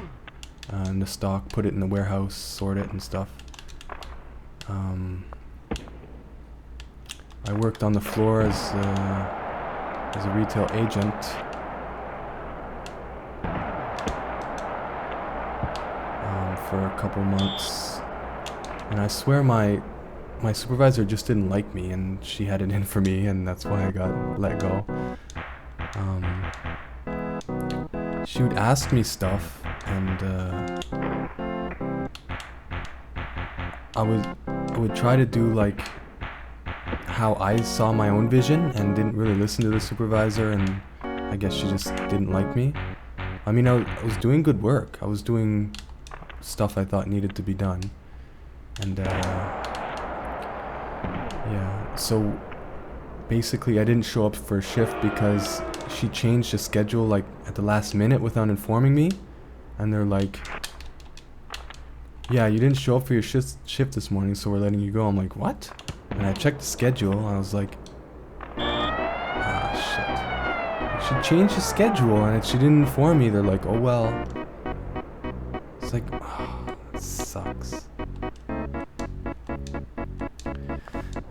and the stock, put it in the warehouse, sort it and stuff. I worked on the floor as a retail agent. For a couple months, and I swear my supervisor just didn't like me, and she had it in for me, and that's why I got let go. She would ask me stuff, and I would try to do like how I saw my own vision, and didn't really listen to the supervisor, and I guess she just didn't like me. I mean, I was doing good work. I was doing stuff I thought needed to be done. And yeah, so basically I didn't show up for a shift because she changed the schedule like at the last minute without informing me. And they're like, yeah, you didn't show up for your shift this morning, so we're letting you go. I'm like, what? And I checked the schedule, I was like, ah, shit. She changed the schedule, and she didn't inform me. They're like, oh, well. It's like, oh, it sucks.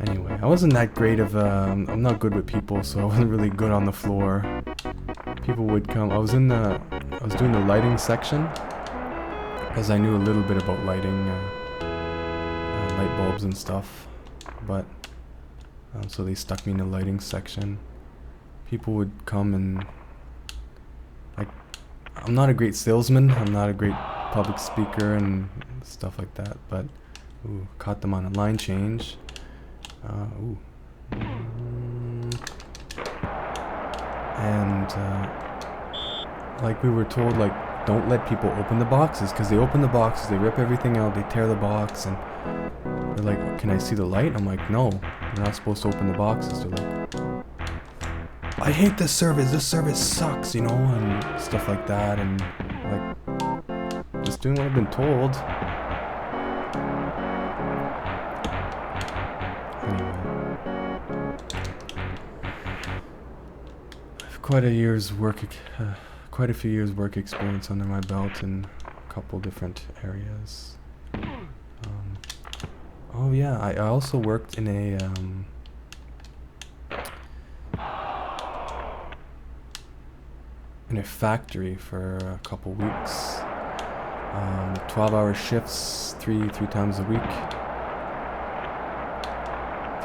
Anyway, I wasn't that great of I'm not good with people, so I wasn't really good on the floor. People would come. I was doing the lighting section, because I knew a little bit about lighting, light bulbs and stuff, but so they stuck me in the lighting section. People would come and, like, I'm not a great salesman, I'm not a great public speaker and stuff like that, but caught them on a line change. And like we were told, like, don't let people open the boxes, because they open the boxes, they rip everything out, they tear the box, and they're like, can I see the light? I'm like, no, you're not supposed to open the boxes. They're like, I hate this service sucks, you know, and stuff like that, and like, just doing what I've been told. Anyway, I have quite a few years work experience under my belt in a couple different areas. Oh yeah, I also worked in a factory for a couple weeks. 12-hour shifts, three times a week.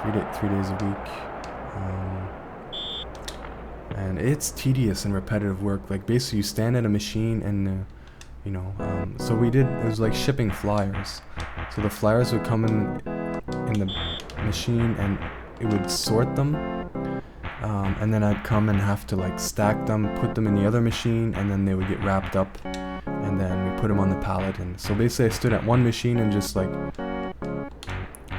3 days a week. And it's tedious and repetitive work. Like, basically you stand at a machine and you know, so it was like shipping flyers. So the flyers would come in the machine and it would sort them, and then I'd come and have to like stack them, put them in the other machine, and then they would get wrapped up, and then we put them on the pallet. And so basically I stood at one machine and just like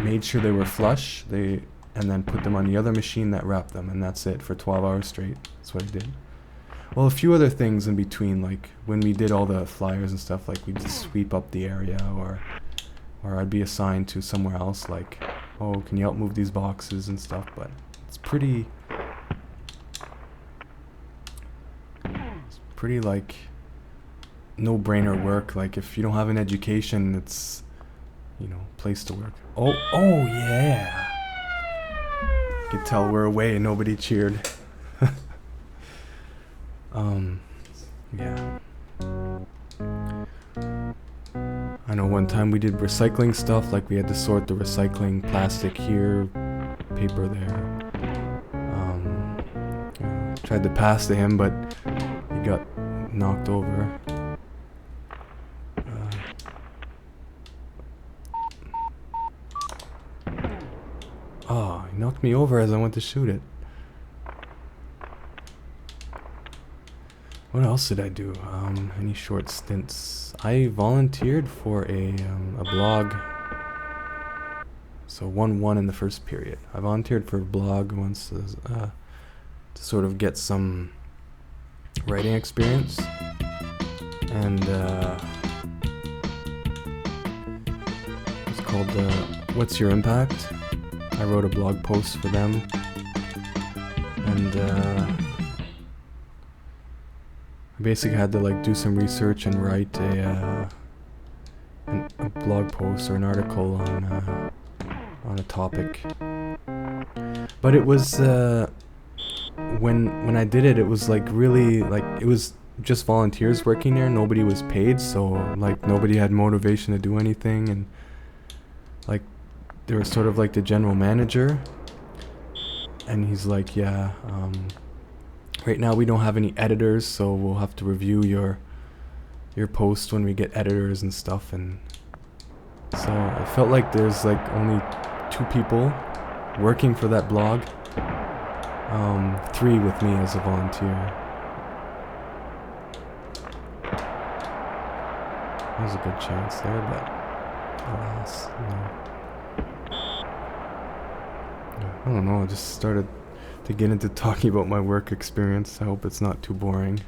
made sure they were flush, and then put them on the other machine that wrapped them, and that's it for 12 hours straight. That's what I did. Well, a few other things in between, like when we did all the flyers and stuff, like we'd just sweep up the area, or I'd be assigned to somewhere else, like, oh, can you help move these boxes and stuff. But it's pretty like no-brainer work. Like, if you don't have an education, it's, you know, place to work. Oh yeah. You could tell we're away and nobody cheered. Yeah. I know one time we did recycling stuff, like we had to sort the recycling, plastic here, paper there. Tried to pass to him, but he got knocked over. He knocked me over as I went to shoot it. What else did I do? Any short stints? I volunteered for a blog. So 1-1 in the first period. I volunteered for a blog once to sort of get some writing experience. And it's called What's Your Impact? I wrote a blog post for them. And I basically had to like do some research and write a blog post or an article on a topic. But it was when I did it, it was like really like it was just volunteers working there. Nobody was paid, so like nobody had motivation to do anything, and like there was sort of like the general manager, and he's like, yeah, right now we don't have any editors, so we'll have to review your post when we get editors and stuff. And so I felt like there's like only 2 people working for that blog, 3 with me as a volunteer. That was a good chance there, but alas, no. I don't know, I just started to get into talking about my work experience. I hope it's not too boring.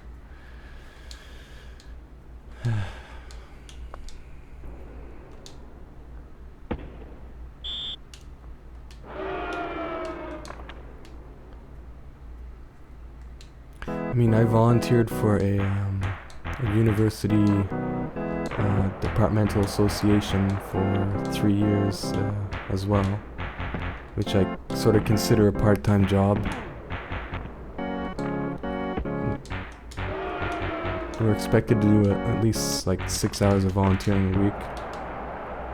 I mean, I volunteered for a university departmental association for 3 years as well, which I sort of consider a part-time job. We're expected to do at least like 6 hours of volunteering a week,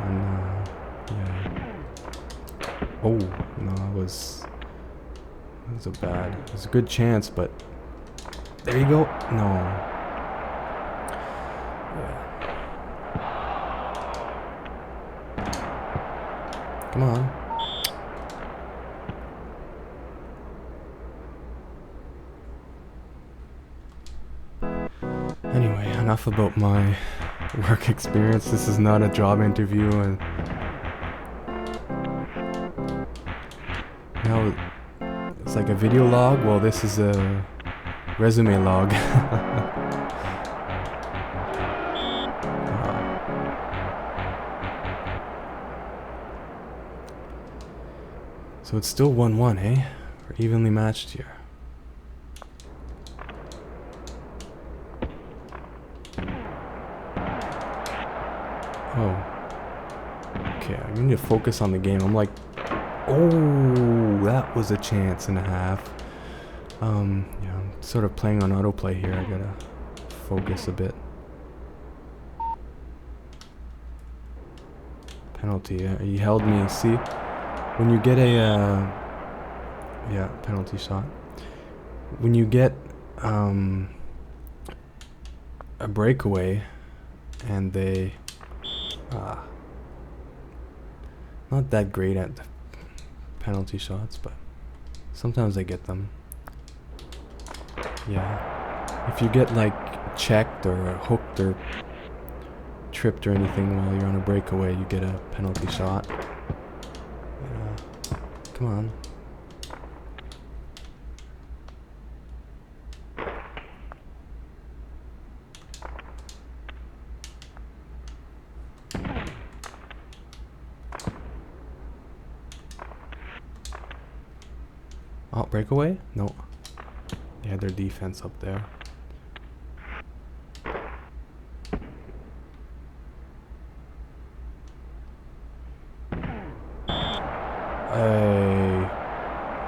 and yeah. Oh no, it was a bad. It was a good chance, but there you go. No. Yeah. Come on. Anyway, enough about my work experience. This is not a job interview, and now it's like a video log. Well, this is a resume log. So it's still 1-1, eh? We're evenly matched here. Oh. Okay, I need to focus on the game. I'm like, oh, that was a chance and a half. Yeah, I'm sort of playing on autoplay here. I gotta focus a bit. Penalty. He held me. See, when you get a yeah, penalty shot. When you get a breakaway and they not that great at penalty shots, but sometimes I get them. Yeah, if you get like checked or hooked or tripped or anything while you're on a breakaway, you get a penalty shot. Come on. Oh, breakaway? No. They had their defense up there.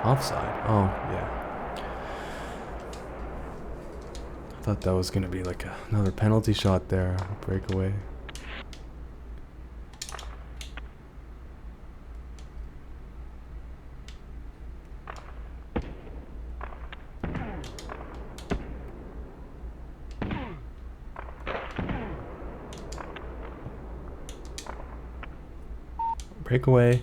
Offside. Oh, yeah. I thought that was going to be like another penalty shot there. Breakaway. Breakaway.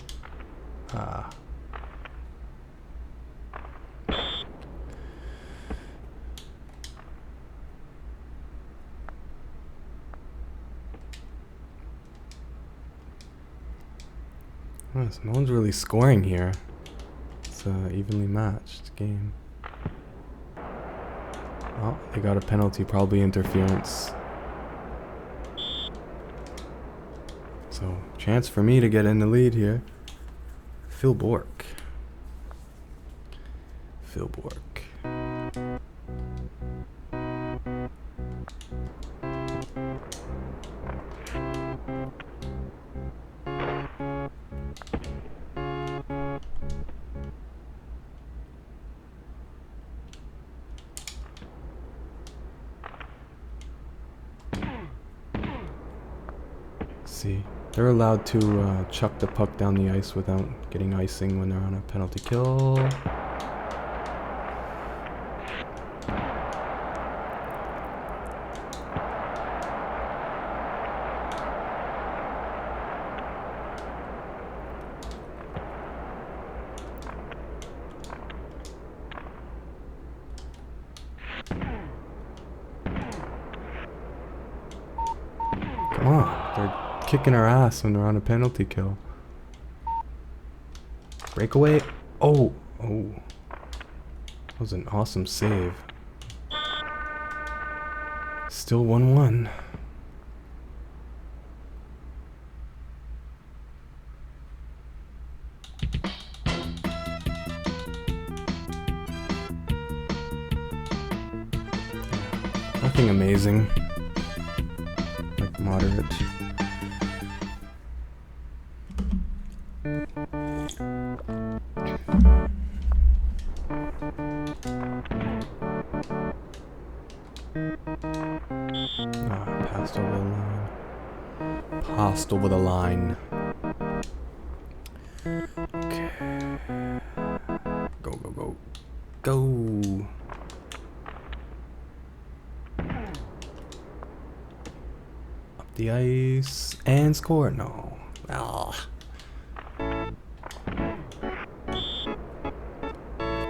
So no one's really scoring here. It's an evenly matched game. Oh, they got a penalty, probably interference. So, chance for me to get in the lead here. Phil Bork. Phil Bork. See, they're allowed to chuck the puck down the ice without getting icing when they're on a penalty kill. Come on. kicking our ass when we're on a penalty kill. Breakaway. Oh. That was an awesome save. Still 1-1. Nothing amazing. Like moderate. Passed over the line. Passed over the line. Okay. Go. Up the ice and score. No.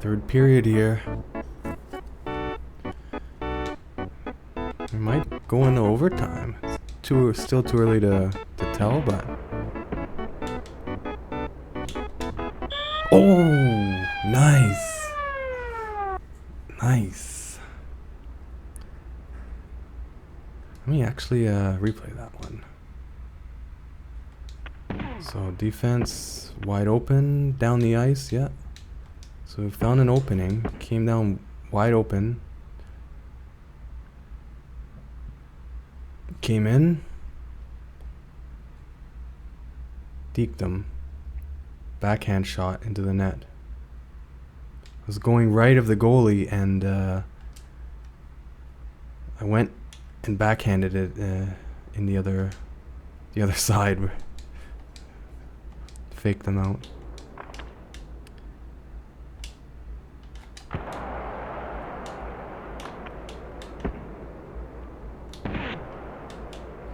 Third period here. We might go into overtime. It's still too early to tell, but... Oh, nice. Nice. Let me actually replay that one. So defense wide open, down the ice, yeah. So we found an opening, came down wide open. Came in, deked him, backhand shot into the net. I was going right of the goalie, and I went and backhanded it in the other side. Faked them out.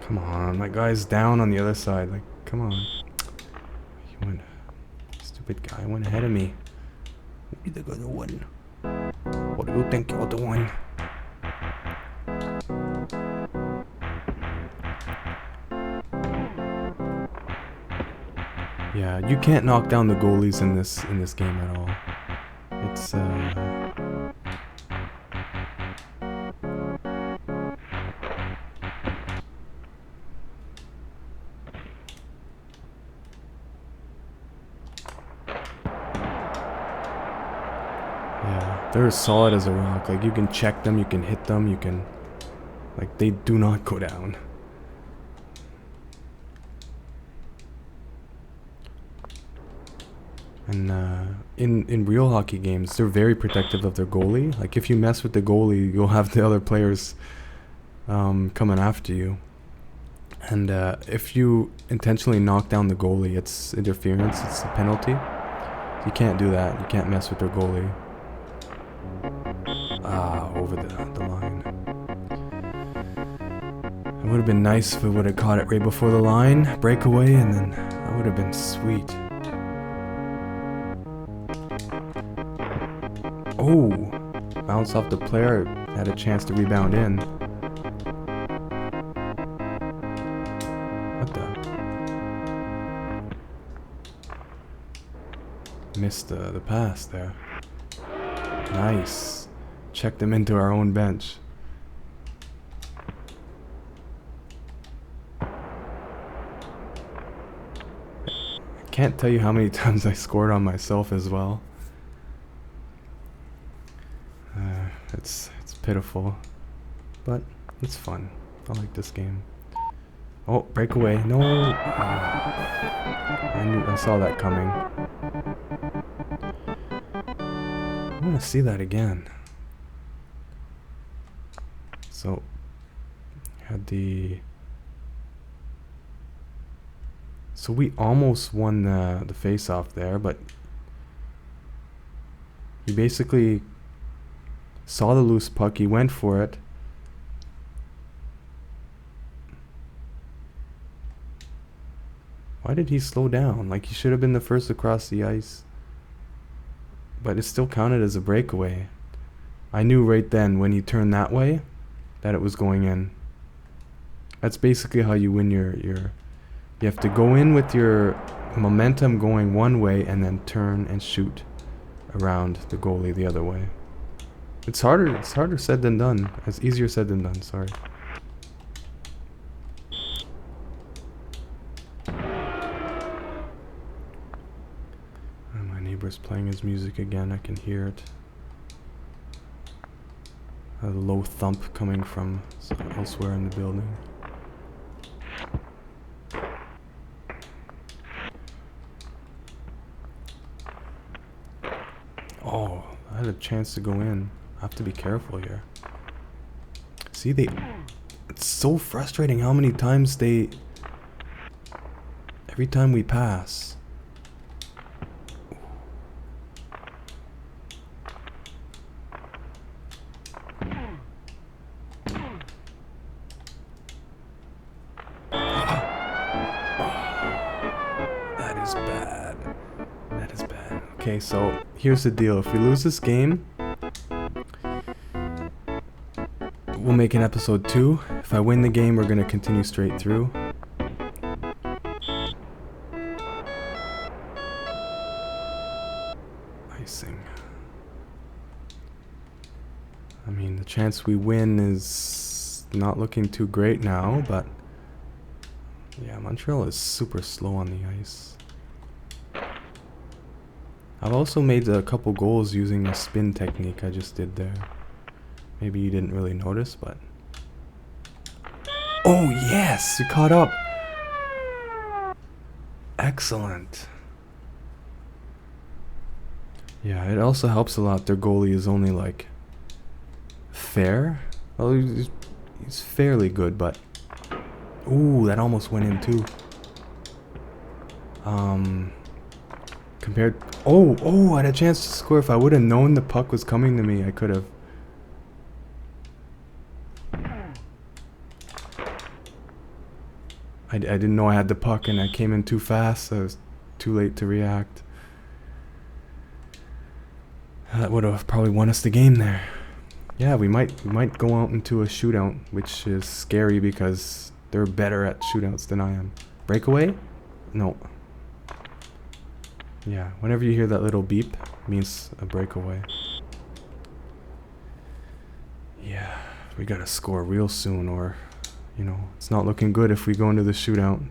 Come on, my guy's down on the other side. Like, come on. You went, stupid guy went ahead of me. What do you think you're doing? Yeah, you can't knock down the goalies in this game at all. It's yeah, they're as solid as a rock. Like, you can check them, you can hit them, you can... Like, they do not go down. And in real hockey games, they're very protective of their goalie. Like, if you mess with the goalie, you'll have the other players coming after you. And if you intentionally knock down the goalie, it's interference, it's a penalty. You can't do that. You can't mess with their goalie. Over the line. It would have been nice if it would have caught it right before the line, breakaway, and then that would have been sweet. Oh, bounced off the player, had a chance to rebound in. What the? Missed the pass there. Nice. Checked them into our own bench. I can't tell you how many times I scored on myself as well. It's pitiful, but it's fun. I like this game. Oh, breakaway! No, I saw that coming. I want to see that again. So, had the. So we almost won the face-off there, but he basically saw the loose puck, he went for it. Why did he slow down? Like, he should have been the first across the ice. But it still counted as a breakaway. I knew right then when he turned that way that it was going in. That's basically how you win your You have to go in with your momentum going one way and then turn and shoot around the goalie the other way. It's harder said than done. It's easier said than done, sorry. And my neighbor's playing his music again, I can hear it. A low thump coming from elsewhere in the building. Oh, I had a chance to go in. I have to be careful here. See, it's so frustrating how many times every time we pass. That is bad. That is bad. Okay, so here's the deal. If we lose this game, we'll make an episode 2. If I win the game, we're gonna continue straight through. Icing. I mean, the chance we win is not looking too great now, but yeah, Montreal is super slow on the ice. I've also made a couple goals using the spin technique I just did there. Maybe you didn't really notice, but... Oh, yes! You caught up! Excellent. Yeah, it also helps a lot. Their goalie is only, like, fair? Well, he's fairly good, but... Ooh, that almost went in, too. Compared... Oh, I had a chance to score. If I would have known the puck was coming to me, I could have... I didn't know I had the puck and I came in too fast, so I was too late to react. That would have probably won us the game there. Yeah, we might go out into a shootout, which is scary because they're better at shootouts than I am. Breakaway? No. Yeah, whenever you hear that little beep, it means a breakaway. Yeah, we gotta score real soon, or... You know, it's not looking good if we go into the shootout.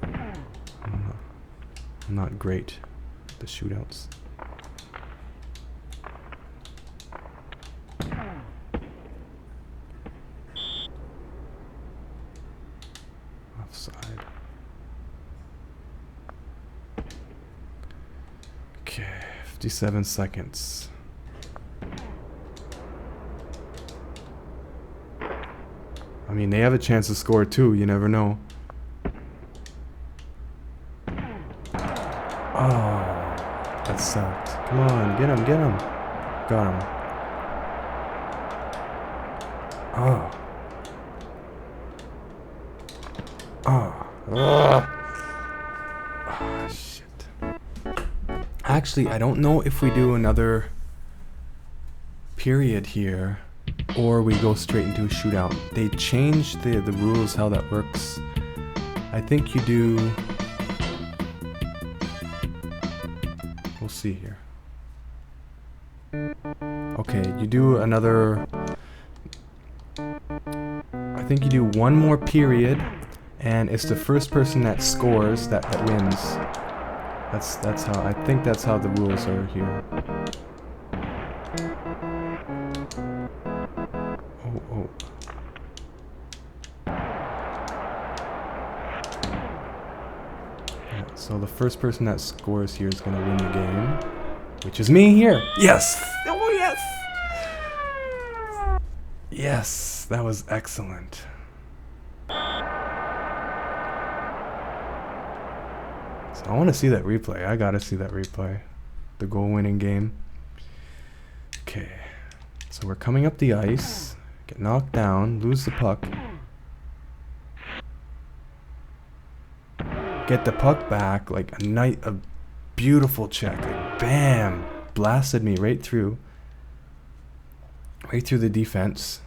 I'm not great at the shootouts. Offside. Okay, 57 seconds. I mean, they have a chance to score too, you never know. Oh, that sucked. Come on, get him. Got him. Oh. Oh, shit. Actually, I don't know if we do another period here or we go straight into a shootout. They changed the rules, how that works. I think you do... We'll see here. Okay, you do another... I think you do one more period, and it's the first person that scores that wins. That's how... I think that's how the rules are here. Oh. Yeah, so the first person that scores here is going to win the game, which is me here. Yes! Oh, yes! Yes, that was excellent. So I want to see that replay. I got to see that replay. The goal-winning game. Okay. So we're coming up the ice. Get knocked down, lose the puck. Get the puck back, like a beautiful check. Like, bam! Blasted me right through the defense.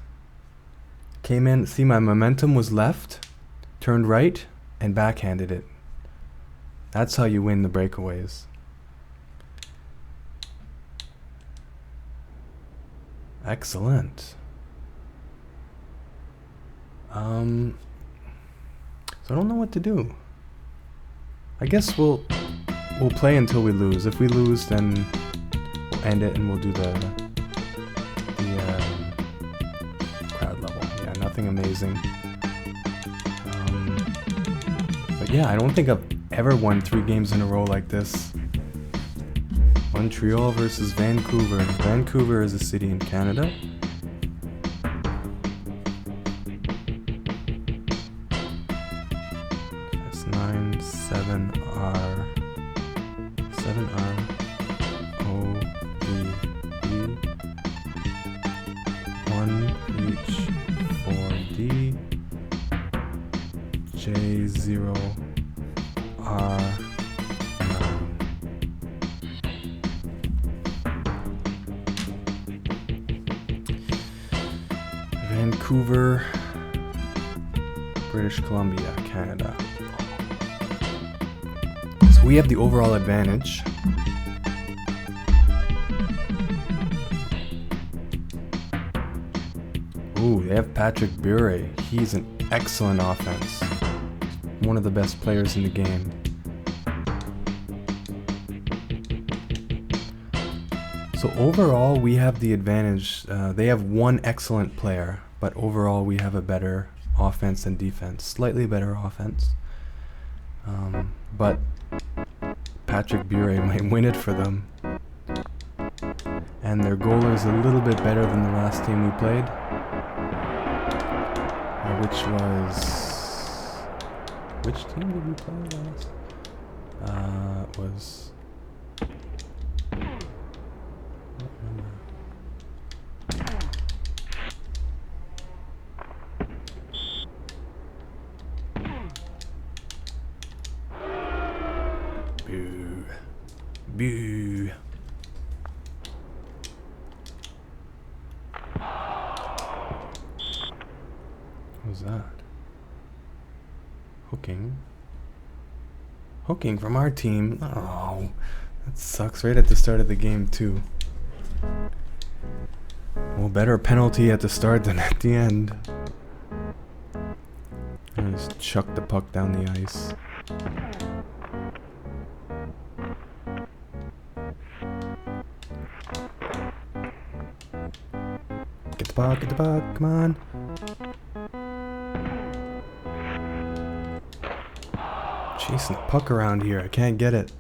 Came in, see my momentum was left, turned right, and backhanded it. That's how you win the breakaways. Excellent. So I don't know what to do. I guess we'll play until we lose. If we lose, then we'll end it and we'll do the crowd level. Yeah, nothing amazing. But yeah, I don't think I've ever won 3 games in a row like this. Montreal versus Vancouver. Vancouver is a city in Canada. S9 7R 7R OVB 1H4D J0R. Vancouver, British Columbia, Canada. So we have the overall advantage. Ooh, they have Patrick Bure. He's an excellent offense. One of the best players in the game. So overall, we have the advantage. They have one excellent player, but overall we have a better offense and defense. Slightly better offense. But Patrick Bure might win it for them. And their goalie is a little bit better than the last team we played. Which was... Which team did we play last? It was... Boo. Boo. What was that? Hooking from our team. Oh, that sucks right at the start of the game too. Well, better penalty at the start than at the end. I just chucked the puck down the ice. Get the puck, come on. Chasing the puck around here, I can't get it.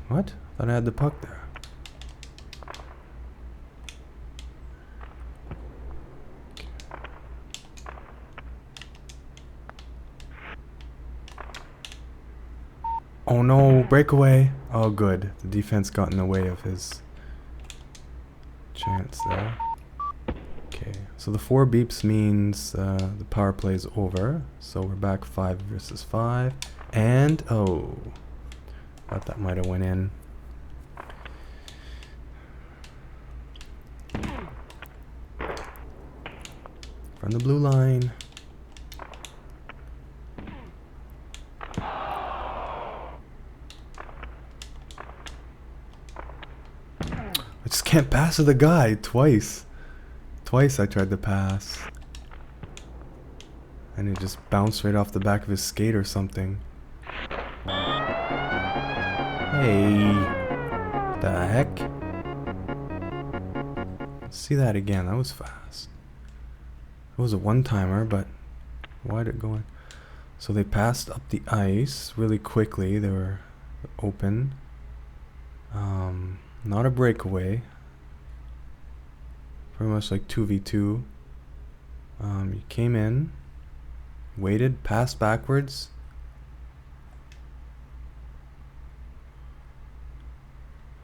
What? Thought I had the puck there. Oh no, breakaway. Oh good, the defense got in the way of his chance there. Okay, so the 4 beeps means the power play is over. So we're back 5 versus 5. And, oh, thought that might have went in. From the blue line. I just can't pass to the guy twice. Twice I tried to pass. And it just bounced right off the back of his skate or something. Hey. The heck? Let's see that again. That was fast. It was a one-timer, but why'd it go in? So they passed up the ice really quickly. They were open. Not a breakaway. Pretty much like 2v2. You came in, waited, passed backwards.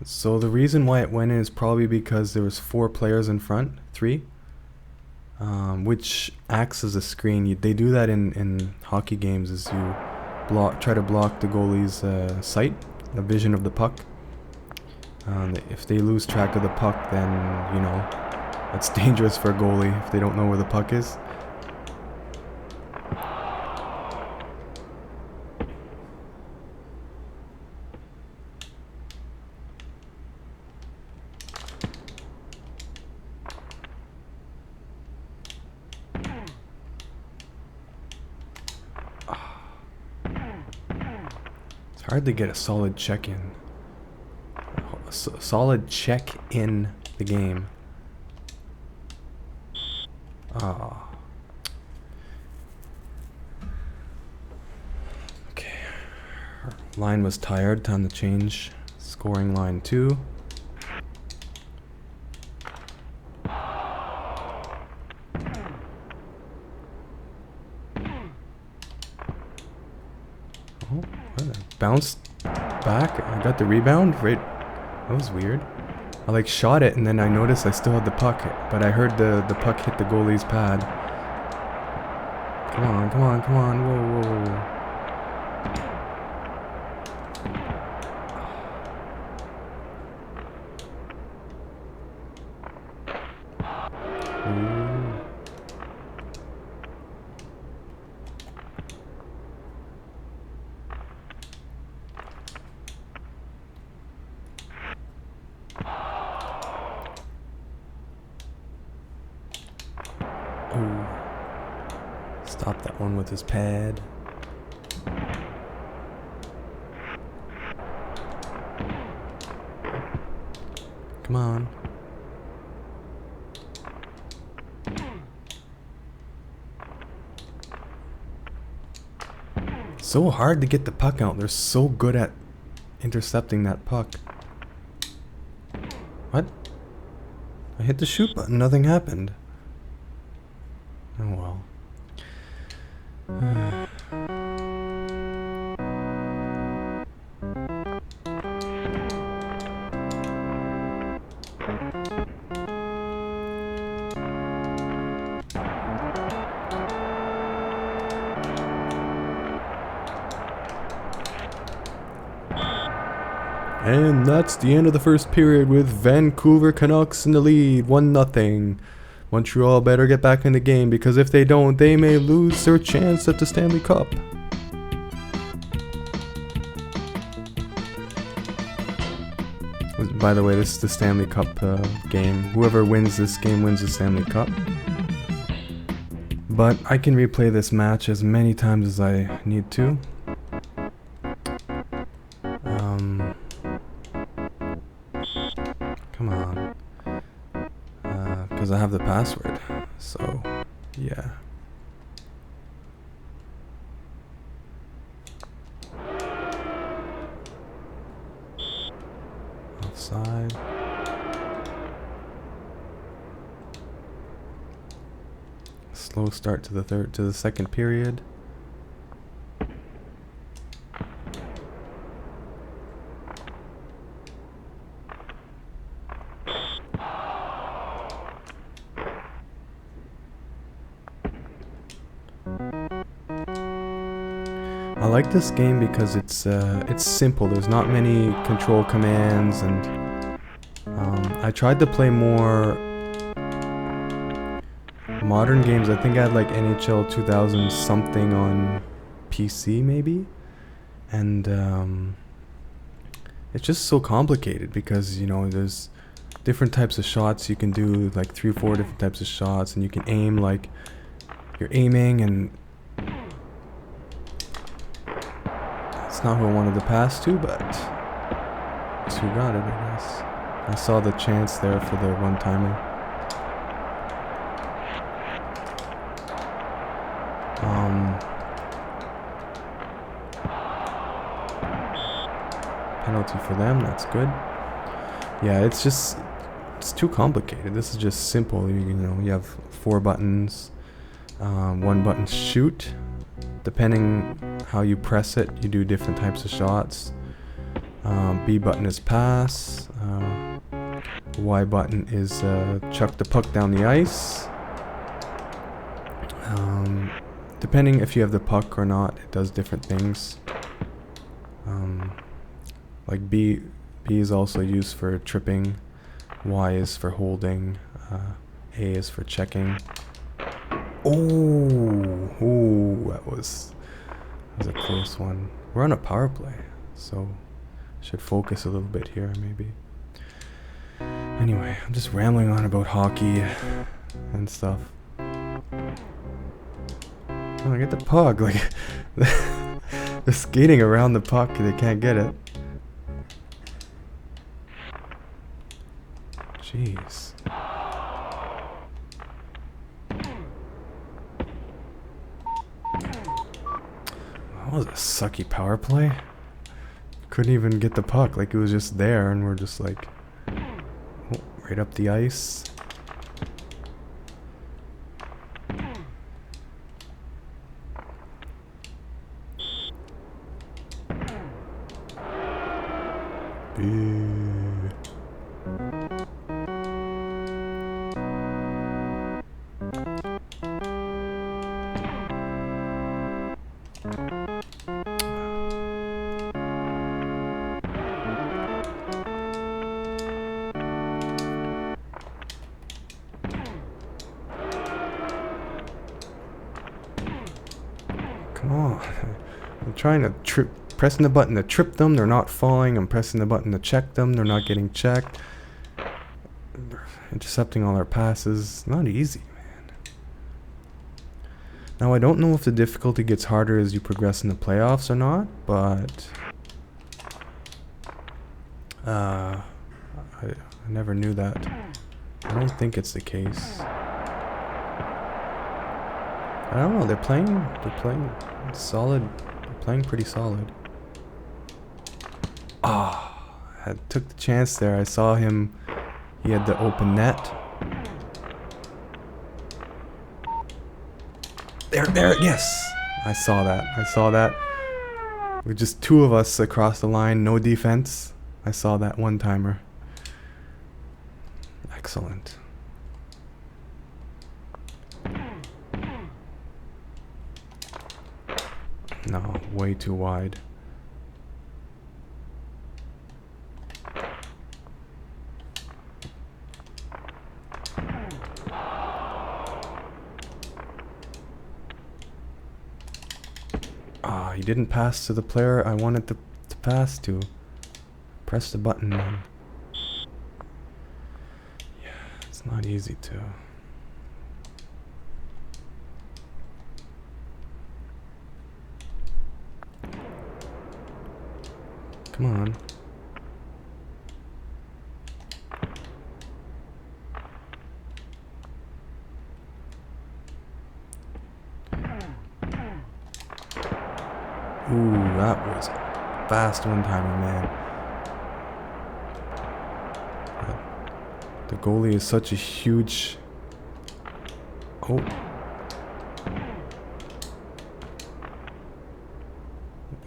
So the reason why it went in is probably because there was 4 players in front, 3, which acts as a screen. They do that in hockey games, is you try to block the goalie's sight, the vision of the puck. If they lose track of the puck, then, you know, That's dangerous for a goalie if they don't know where the puck is. It's hard to get a solid check-in. Solid check in the game. Ah. Okay. Our line was tired. Time to change. Scoring line 2. Oh, bounced back. I got the rebound. Right. That was weird. I like shot it and then I noticed I still had the puck, but I heard the puck hit the goalie's pad. Come on, come on, come on. Whoa, whoa, whoa. Oh, stop that one with his pad. Come on. So hard to get the puck out. They're so good at intercepting that puck. What? I hit the shoot button. Nothing happened. Oh well. And that's the end of the first period with Vancouver Canucks in the lead, 1-0. Montreal better get back in the game because if they don't, they may lose their chance at the Stanley Cup. By the way, this is the Stanley Cup game. Whoever wins this game wins the Stanley Cup. But I can replay this match as many times as I need to. Come on. Because I have the password. So, yeah. Offside. Slow start to the second period. I like this game because it's simple. There's not many control commands, and I tried to play more modern games. I think I had like NHL 2000 something on PC maybe, and it's just so complicated because, you know, there's different types of shots you can do, like 3 or 4 different types of shots, and you can aim like you're aiming, and it's not who I wanted to pass to, but it's who got it, I guess. I saw the chance there for the one-timer. Penalty for them, that's good. Yeah, it's too complicated. This is just simple. You know, you have 4 buttons, 1 button shoot. Depending how you press it, you do different types of shots. B button is pass. Y button is chuck the puck down the ice. Depending if you have the puck or not, it does different things. Like B is also used for tripping. Y is for holding. A is for checking. Oh, that was a close one. We're on a power play, so should focus a little bit here, maybe. Anyway, I'm just rambling on about hockey and stuff. Oh, get the puck. Like, they're skating around the puck. They can't get it. Jeez. That was a sucky power play. Couldn't even get the puck. Like, it was just there, and we're just like, oh, right up the ice. Come on. I'm trying to pressing the button to trip them, they're not falling. I'm pressing the button to check them, they're not getting checked. Intercepting all our passes, not easy, man. Now I don't know if the difficulty gets harder as you progress in the playoffs or not, but I never knew that. I don't think it's the case. I don't know, they're playing solid. They're playing pretty solid. Ah, I took the chance there. I saw him. He had the open net. There, yes! I saw that. With just two of us across the line, no defense. I saw that one-timer. Excellent. No, way too wide. Ah, he didn't pass to the player I wanted to pass to. Press the button, man. Yeah, it's not easy to. Come on. Ooh, that was a fast one-timer, man. The goalie is such a huge... Oh.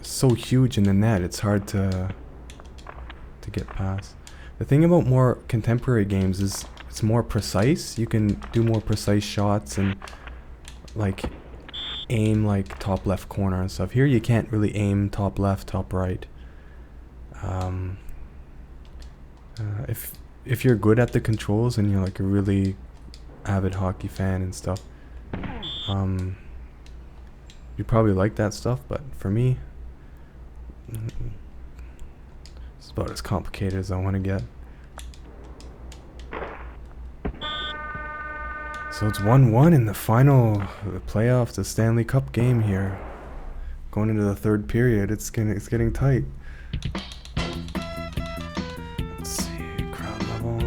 So huge in the net, it's hard to get past. The thing about more contemporary games is it's more precise. You can do more precise shots and like aim like top left corner and stuff. Here you can't really aim top left, top right. If you're good at the controls and you're like a really avid hockey fan and stuff, you probably like that stuff, but for me, it's about as complicated as I want to get. So it's 1-1 in the final, the playoffs, the Stanley Cup game here. Going into the third period, it's getting tight. Let's see, crowd level.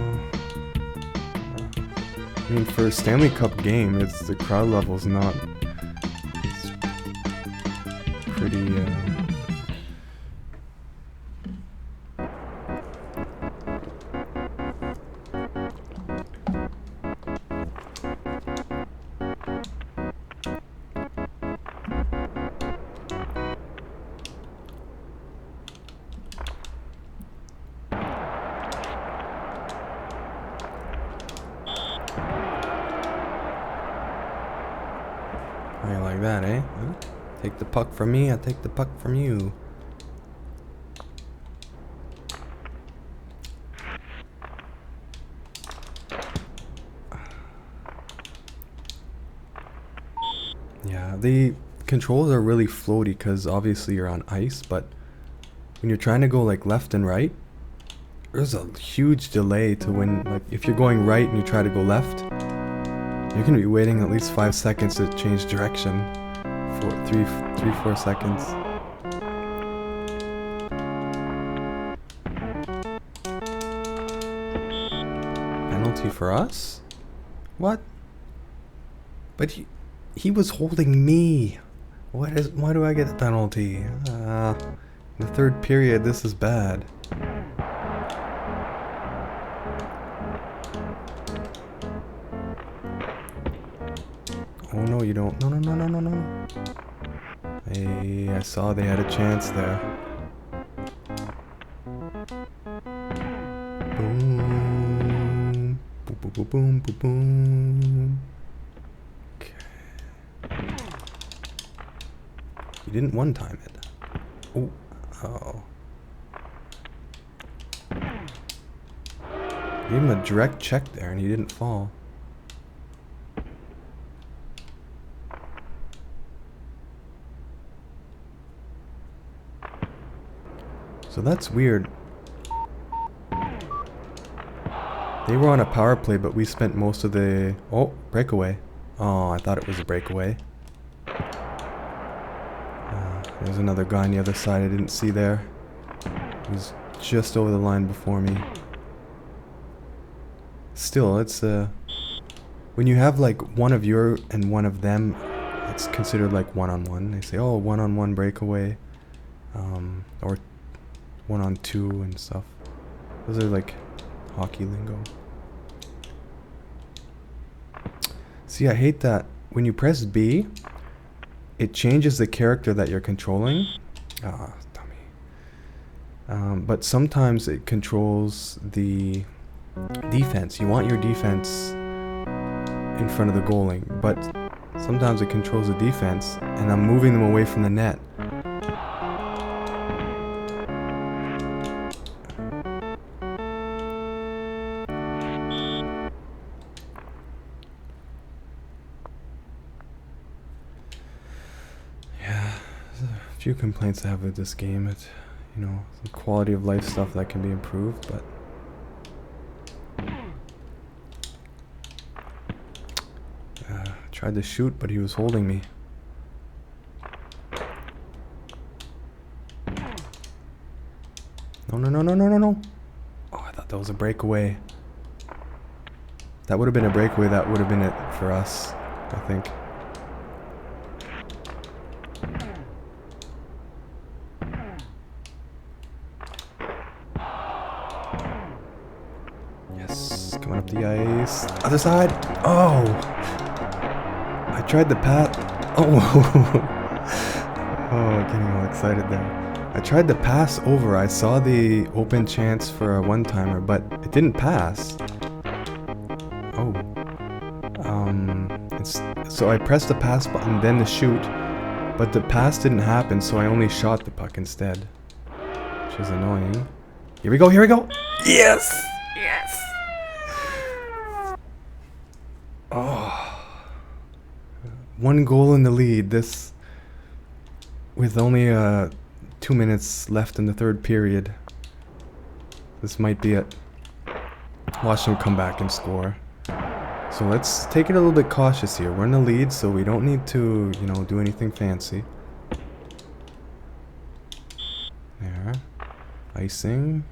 I mean, for a Stanley Cup game, the crowd level's not. It's pretty. How you like that, eh? Huh? Take the puck from me, I take the puck from you. the controls are really floaty because obviously you're on ice, but when you're trying to go like left and right, there's a huge delay to when, like, if you're going right and you try to go left, you're gonna be waiting at least 5 seconds to change direction. 4 seconds. Penalty for us? What? But he was holding me. Why do I get a penalty? The third period, this is bad. Oh no, you don't. No. Hey, I saw they had a chance there. Boom. Boom. Boom. Okay. You didn't one time it. Oh. Gave him a direct check there and he didn't fall. So that's weird. They were on a power play, but we spent most of the... Oh, breakaway. Oh, I thought it was a breakaway. There's another guy on the other side I didn't see there. He was just over the line before me. Still, it's when you have like one of your and one of them, it's considered like one-on-one. They say, oh, one-on-one breakaway, or 1-on-2 and stuff. Those are like hockey lingo. See, I hate that when you press B, it changes the character that you're controlling. Ah, dummy. But sometimes it controls the defense. You want your defense in front of the goalie, but sometimes it controls the defense, and I'm moving them away from the net. Few complaints I have with this game. It, you know, some quality of life stuff that can be improved, but tried to shoot, but he was holding me. No. Oh, I thought that was a breakaway. That would have been a breakaway. That would have been it for us, I think. Coming up the ice. Other side. Oh! I tried to pass. Oh! Oh, getting all excited there. I tried to pass over. I saw the open chance for a one-timer, but it didn't pass. Oh. So I pressed the pass button, then the shoot, but the pass didn't happen, so I only shot the puck instead. Which is annoying. Here we go. Yes! Yes! Oh, 1 goal in the lead. This, with only 2 minutes left in the third period. This might be it. Watch them come back and score. So let's take it a little bit cautious here. We're in the lead, so we don't need to, you know, do anything fancy. There. Icing.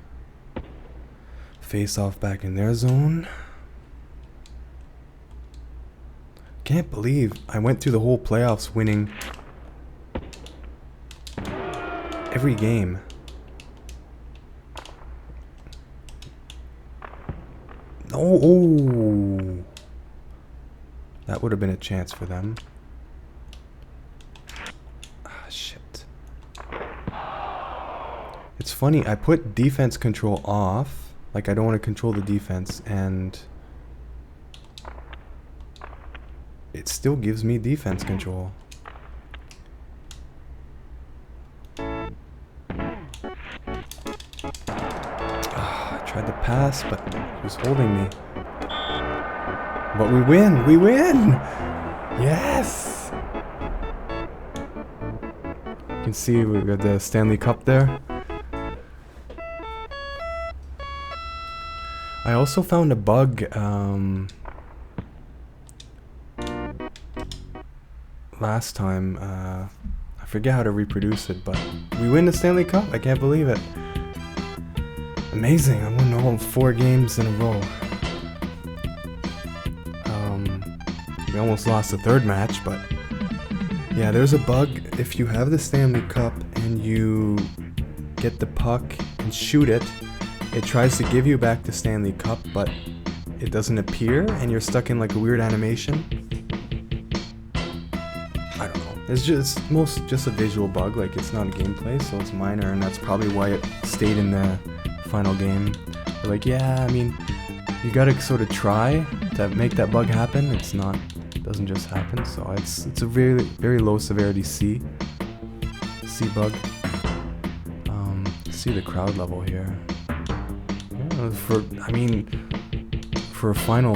Face off back in their zone. Can't believe I went through the whole playoffs winning every game. Oh, that would have been a chance for them. Ah, shit. It's funny, I put defense control off, like I don't want to control the defense, and it still gives me defense control. I tried to pass, but he was holding me. But we win! We win! Yes! can see we got the Stanley Cup there. I also found a bug last time. I forget how to reproduce it, but we win the Stanley Cup. I can't believe it. Amazing. I won all 4 games in a row. We almost lost the 3rd match, but yeah, there's a bug. If you have the Stanley Cup and you get the puck and shoot it, it tries to give you back the Stanley Cup, but it doesn't appear, and you're stuck in like a weird animation. I don't know. It's just a visual bug. Like, it's not a gameplay, so it's minor, and that's probably why it stayed in the final game. But like, yeah, I mean, you gotta sort of try to make that bug happen. It doesn't just happen. So it's a very, very low severity C bug. See the crowd level here. Yeah, for a final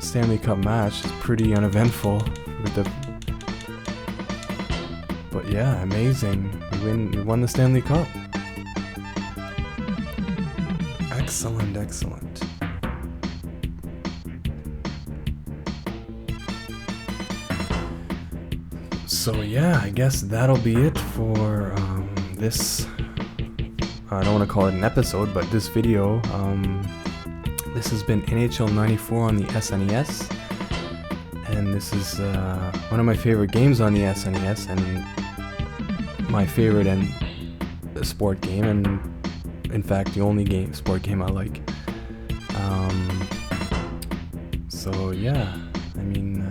Stanley Cup match, it's pretty uneventful with the. But yeah, amazing. We won the Stanley Cup. Excellent, excellent. So yeah, I guess that'll be it for this. I don't want to call it an episode, but this video. This has been NHL 94 on the SNES, and this is one of my favorite games on the SNES, and my favorite and sport game, and in fact the only sport game I like. So yeah, I mean,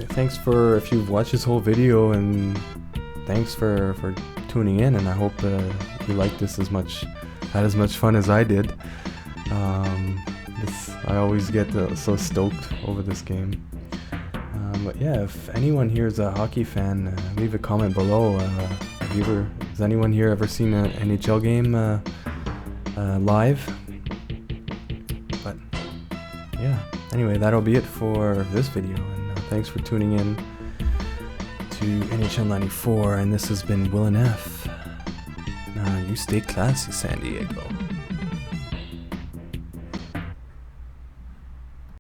thanks for if you've watched this whole video, and thanks for tuning in, and I hope you liked this had as much fun as I did. I always get so stoked over this game. But yeah, if anyone here is a hockey fan, leave a comment below. Has anyone here ever seen an NHL game live? But yeah, anyway, that'll be it for this video, and thanks for tuning in to NHL 94, and this has been WilNF. You stay classy, San Diego.